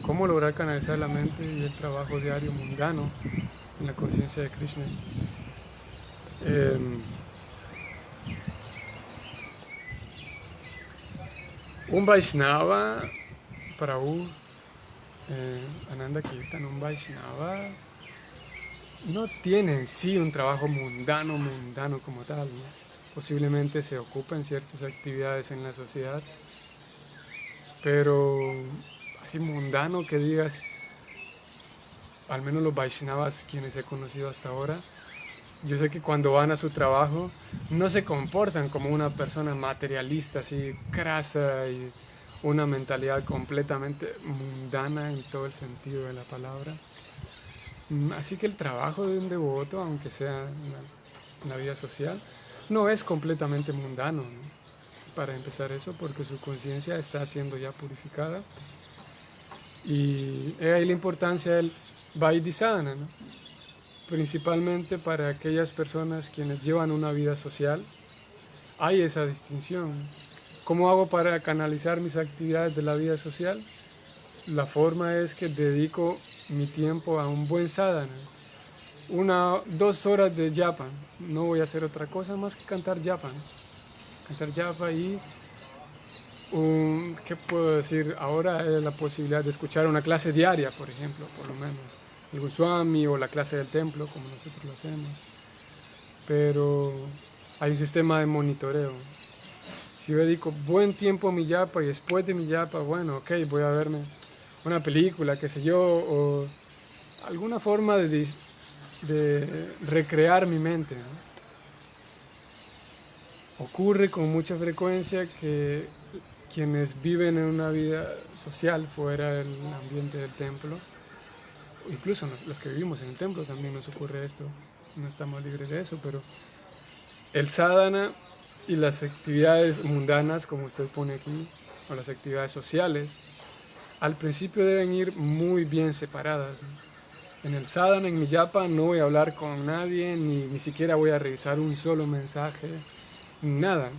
¿Cómo lograr canalizar la mente y el trabajo diario mundano en la conciencia de Krishna? Un Vaishnava, Prabhu, Ananda Kirtan, un Vaishnava no tiene en sí un trabajo mundano, mundano como tal, ¿no? Posiblemente se ocupa en ciertas actividades en la sociedad, pero así mundano que digas, al menos los Vaishnavas, quienes he conocido hasta ahora, yo sé que cuando van a su trabajo no se comportan como una persona materialista, así crasa y una mentalidad completamente mundana en todo el sentido de la palabra. Así que el trabajo de un devoto, aunque sea en la vida social, no es completamente mundano, ¿no? Para empezar eso, porque su conciencia está siendo ya purificada. Y ahí la importancia del Vaidhisthana, ¿no? Principalmente para aquellas personas quienes llevan una vida social, hay esa distinción. ¿Cómo hago para canalizar mis actividades de la vida social? La forma es que dedico mi tiempo a un buen sadhana, 2 horas de japa. No voy a hacer otra cosa más que cantar japa. Cantar japa y, ¿qué puedo decir? Ahora es la posibilidad de escuchar una clase diaria, por ejemplo, por lo menos. El Goswami o la clase del templo, como nosotros lo hacemos. Pero hay un sistema de monitoreo. Si yo dedico buen tiempo a mi yapa y después de mi yapa, bueno, ok, voy a verme una película, qué sé yo, o alguna forma de recrear mi mente, ¿no? Ocurre con mucha frecuencia que quienes viven en una vida social fuera del ambiente del templo, incluso los que vivimos en el templo también nos ocurre esto, no estamos libres de eso, pero el sadhana y las actividades mundanas, como usted pone aquí, o las actividades sociales, al principio deben ir muy bien separadas, ¿no? En el sadhana, en mi yapa, no voy a hablar con nadie, ni siquiera voy a revisar un solo mensaje, nada.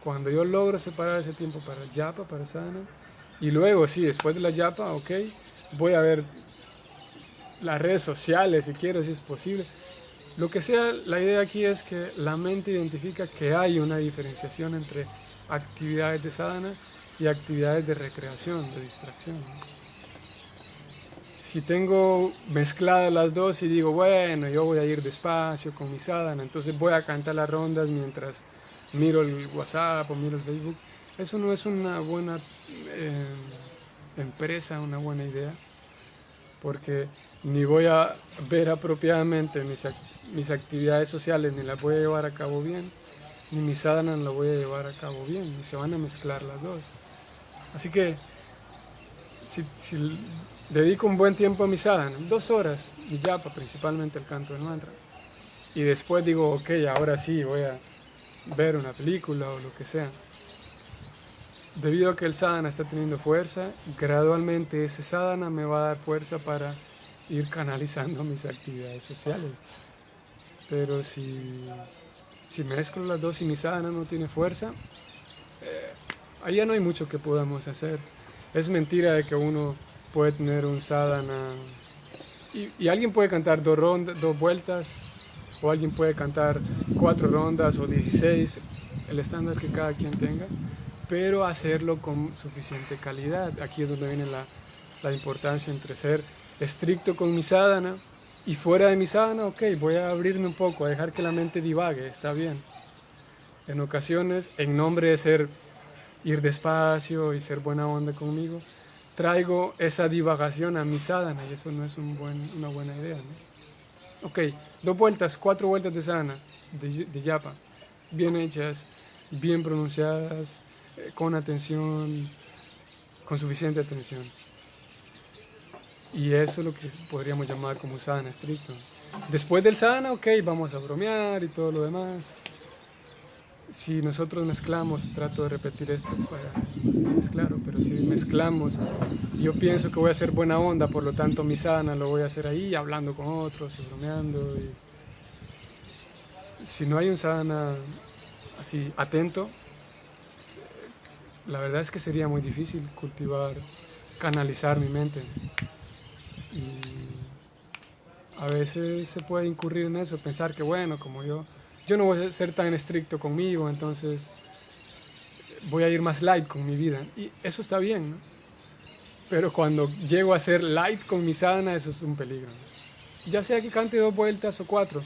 Cuando yo logro separar ese tiempo para el yapa, para el sadhana, y luego, sí, después de la yapa, ok, voy a ver las redes sociales si quiero, si es posible. Lo que sea, la idea aquí es que la mente identifica que hay una diferenciación entre actividades de sadhana y actividades de recreación, de distracción. Si tengo mezcladas las dos y digo, bueno, yo voy a ir despacio con mi sadhana, entonces voy a cantar las rondas mientras miro el WhatsApp o miro el Facebook, eso no es una buena eh, empresa, una buena idea, porque ni voy a ver apropiadamente mis actividades sociales, ni las voy a llevar a cabo bien, ni mi sadhana la voy a llevar a cabo bien, y se van a mezclar las dos. Así que si dedico un buen tiempo a mi sadhana, 2 horas, y japa, principalmente el canto del mantra, y después digo, ok, ahora sí voy a ver una película o lo que sea. Debido a que el sadhana está teniendo fuerza, gradualmente ese sadhana me va a dar fuerza para ir canalizando mis actividades sociales. Pero si mezclo las dos y mi sadhana no tiene fuerza, allá no hay mucho que podamos hacer. Es mentira de que uno puede tener un sadhana y alguien puede cantar 2 vueltas, o alguien puede cantar 4 rondas o 16, el estándar que cada quien tenga, pero hacerlo con suficiente calidad. Aquí es donde viene la importancia entre ser estricto con mi sadhana y fuera de mi sadhana, ok, voy a abrirme un poco, a dejar que la mente divague, está bien. En ocasiones, en nombre de ir despacio y ser buena onda conmigo, traigo esa divagación a mi sadhana y eso no es una buena idea, ¿no? Ok, 2 vueltas, 4 vueltas de sadhana, de japa, bien hechas, bien pronunciadas, con atención, con suficiente atención. Y eso es lo que podríamos llamar como sadhana estricto. Después del sadhana, ok, vamos a bromear y todo lo demás. Si nosotros mezclamos, trato de repetir esto para, no sé si es claro, pero si mezclamos, yo pienso que voy a hacer buena onda, por lo tanto mi sadhana lo voy a hacer ahí, hablando con otros y bromeando. Si no hay un sadhana así atento, la verdad es que sería muy difícil cultivar, canalizar mi mente. Y a veces se puede incurrir en eso, pensar que bueno, como yo no voy a ser tan estricto conmigo, entonces voy a ir más light con mi vida. Y eso está bien, ¿no? Pero cuando llego a ser light con mi sadhana, eso es un peligro, ¿no? ya sea que cante 2 vueltas o 4,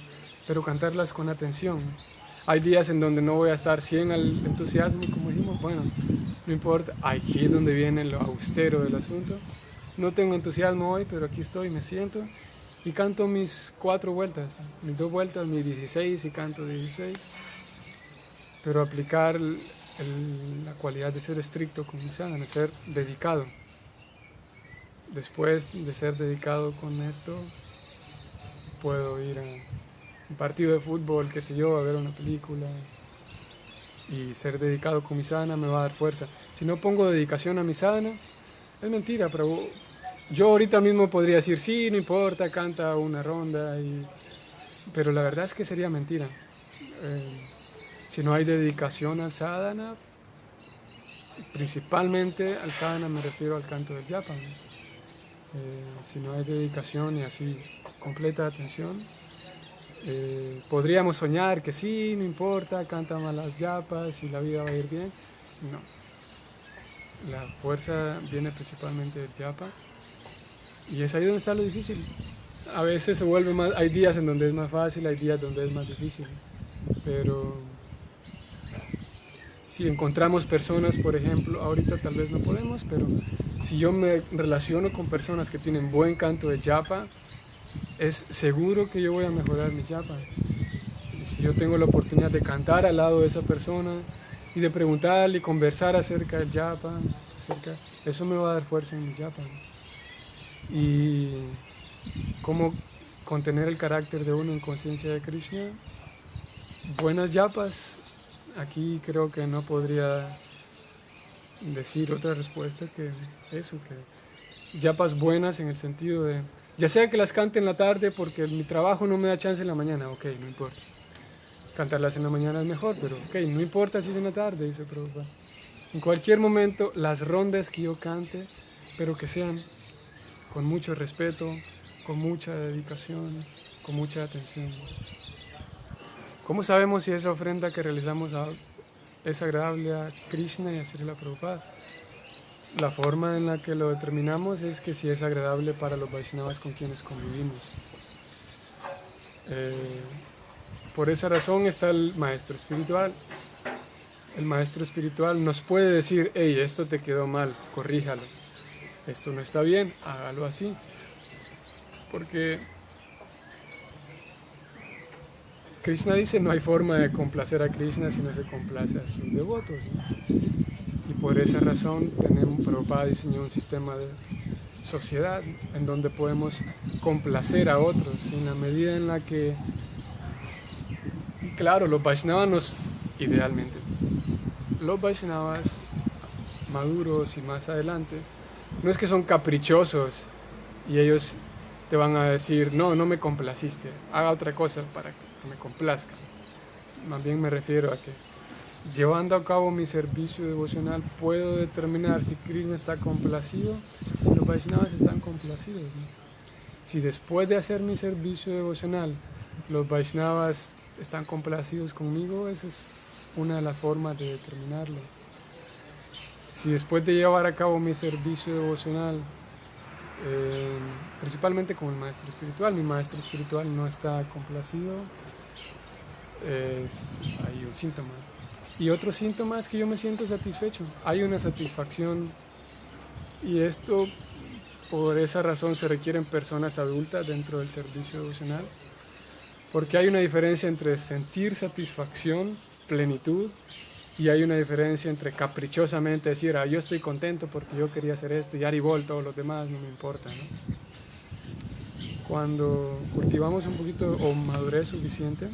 pero cantarlas con atención. Hay días en donde no voy a estar 100 al entusiasmo, como dijimos, bueno, no importa, aquí es donde viene lo austero del asunto. No tengo entusiasmo hoy, pero aquí estoy, me siento y canto mis 4 vueltas, mis 2 vueltas, mis 16 y canto 16. Pero aplicar la cualidad de ser estricto con mi sadhana, ser dedicado. Después de ser dedicado con esto, puedo ir a un partido de fútbol, qué sé yo, a ver una película. Y ser dedicado con mi sadhana me va a dar fuerza. Si no pongo dedicación a mi sadhana, es mentira, pero yo ahorita mismo podría decir, sí, no importa, canta una ronda, pero la verdad es que sería mentira. Si no hay dedicación al sadhana, principalmente al sadhana me refiero al canto del japa, ¿no? Si no hay dedicación y así completa atención, podríamos soñar que sí, no importa, canta más las yapas y la vida va a ir bien. No, la fuerza viene principalmente del japa y es ahí donde está lo difícil. A veces se vuelve más, hay días en donde es más fácil, hay días donde es más difícil, pero si encontramos personas, por ejemplo, ahorita tal vez no podemos, pero si yo me relaciono con personas que tienen buen canto de japa, es seguro que yo voy a mejorar mi japa. Y si yo tengo la oportunidad de cantar al lado de esa persona y de preguntarle y conversar acerca del japa, eso me va a dar fuerza en mi japa. Y cómo contener el carácter de uno en conciencia de Krishna, buenas yapas. Aquí creo que no podría decir otra respuesta que eso, que yapas buenas en el sentido de, ya sea que las cante en la tarde porque mi trabajo no me da chance en la mañana, ok, no importa. Cantarlas en la mañana es mejor, pero ok, no importa si es en la tarde, dice Prabhupada. En cualquier momento, las rondas que yo cante, pero que sean con mucho respeto, con mucha dedicación, con mucha atención. ¿Cómo sabemos si esa ofrenda que realizamos es agradable a Krishna y a Srila Prabhupada? La forma en la que lo determinamos es que si es agradable para los Vaishnavas con quienes convivimos. Por esa razón está el maestro espiritual. El maestro espiritual nos puede decir, hey, esto te quedó mal, corríjalo. Esto no está bien, hágalo así. Porque Krishna dice, no hay forma de complacer a Krishna si no se complace a sus devotos, ¿no? Y por esa razón Prabhupada diseñó un sistema de sociedad en donde podemos complacer a otros en la medida en la que, claro, los Vaishnavas idealmente, los Vaishnavas maduros y más adelante, no es que son caprichosos y ellos te van a decir, no, no me complaciste, haga otra cosa para que me complazca. Más bien me refiero a que llevando a cabo mi servicio devocional puedo determinar si Krishna está complacido, si los Vaishnavas están complacidos, ¿no? Si después de hacer mi servicio devocional los Vaishnavas están complacidos conmigo, esa es una de las formas de determinarlo. Si después de llevar a cabo mi servicio devocional, principalmente con el maestro espiritual, mi maestro espiritual no está complacido, hay un síntoma. Y otro síntoma es que yo me siento satisfecho, hay una satisfacción, y esto por esa razón se requieren personas adultas dentro del servicio devocional, porque hay una diferencia entre sentir satisfacción, plenitud, y hay una diferencia entre caprichosamente decir, yo estoy contento porque yo quería hacer esto, y Haribol, todos los demás, no me importa, ¿no? Cuando cultivamos un poquito o madurez suficiente,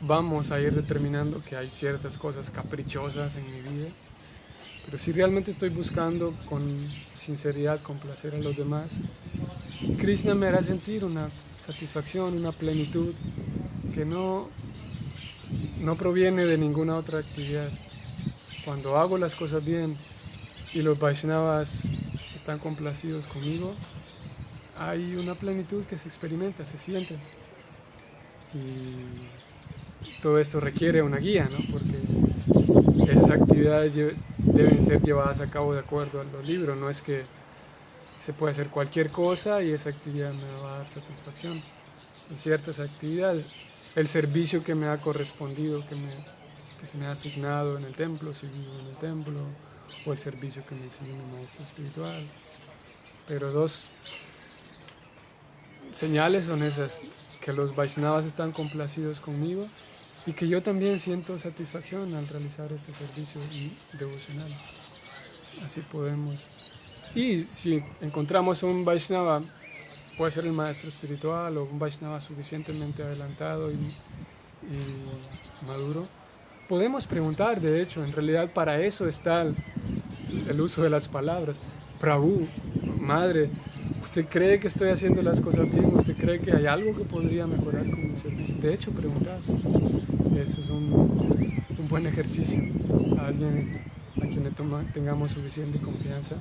vamos a ir determinando que hay ciertas cosas caprichosas en mi vida, pero si realmente estoy buscando con sinceridad complacer a los demás, Krishna me hará sentir una satisfacción, una plenitud que no proviene de ninguna otra actividad. Cuando hago las cosas bien y los Vaishnavas están complacidos conmigo, hay una plenitud que se experimenta, se siente. Y todo esto requiere una guía, ¿no? Porque esas actividades deben ser llevadas a cabo de acuerdo a los libros, no es que Se puede hacer cualquier cosa y esa actividad me va a dar satisfacción. En ciertas actividades, el servicio que me ha correspondido, que se me ha asignado en el templo, si vivo en el templo, o el servicio que me enseñó mi maestro espiritual. Pero dos señales son esas, que los Vaishnavas están complacidos conmigo y que yo también siento satisfacción al realizar este servicio devocional. Así podemos. Y si encontramos un Vaishnava, puede ser el maestro espiritual o un Vaishnava suficientemente adelantado y maduro, podemos preguntar, de hecho, en realidad para eso está el uso de las palabras. Prabhu, madre, ¿usted cree que estoy haciendo las cosas bien? ¿Usted cree que hay algo que podría mejorar con mi servicio? De hecho, preguntar. Eso es un buen ejercicio. A alguien a quien tengamos suficiente confianza.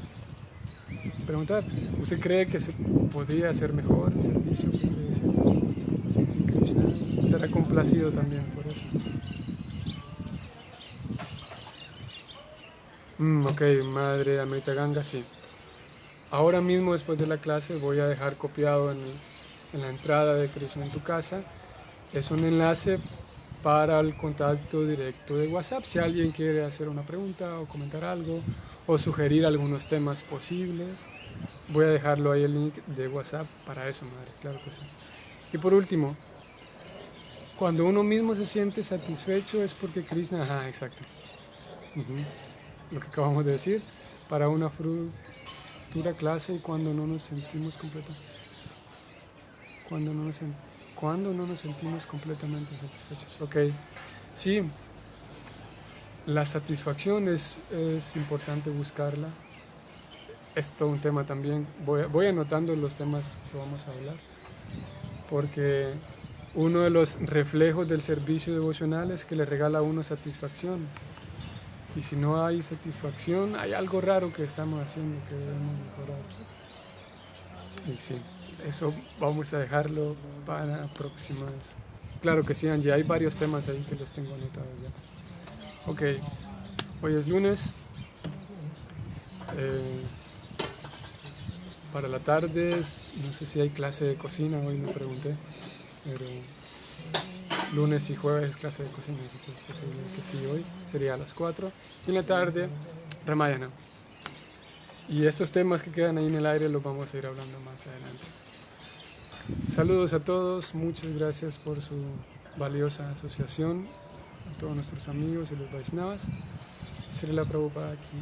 Preguntar, ¿usted cree que se podría hacer mejor el servicio que estoy haciendo? Y Krishna estará complacido también por eso. Ok, madre Amrita Ganga, sí. Ahora mismo, después de la clase, voy a dejar copiado en la entrada de Krishna en tu casa. Es un enlace para el contacto directo de WhatsApp. Si alguien quiere hacer una pregunta o comentar algo o sugerir algunos temas posibles, voy a dejarlo ahí el link de WhatsApp para eso, madre, claro que sí. Y por último, cuando uno mismo se siente satisfecho es porque Krishna, ajá, exacto. Lo que acabamos de decir, para una futura clase y cuando no nos sentimos completamente, cuando no nos sentimos completamente satisfechos. Ok, sí, la satisfacción es importante buscarla. Es todo un tema también. Voy anotando los temas que vamos a hablar, porque uno de los reflejos del servicio devocional es que le regala a uno satisfacción. Y si no hay satisfacción, hay algo raro que estamos haciendo que debemos mejorar. Y sí, eso vamos a dejarlo para próximas. Claro que sí, Angie, hay varios temas ahí que los tengo anotados ya. Ok, hoy es lunes. Para la tarde, no sé si hay clase de cocina, hoy me pregunté, pero lunes y jueves clase de cocina, así que es posible que sí hoy, sería a las 4. Y en la tarde, Ramayana. Y estos temas que quedan ahí en el aire los vamos a ir hablando más adelante. Saludos a todos, muchas gracias por su valiosa asociación, a todos nuestros amigos y los Vaishnavas. Srila Prabhupada aquí.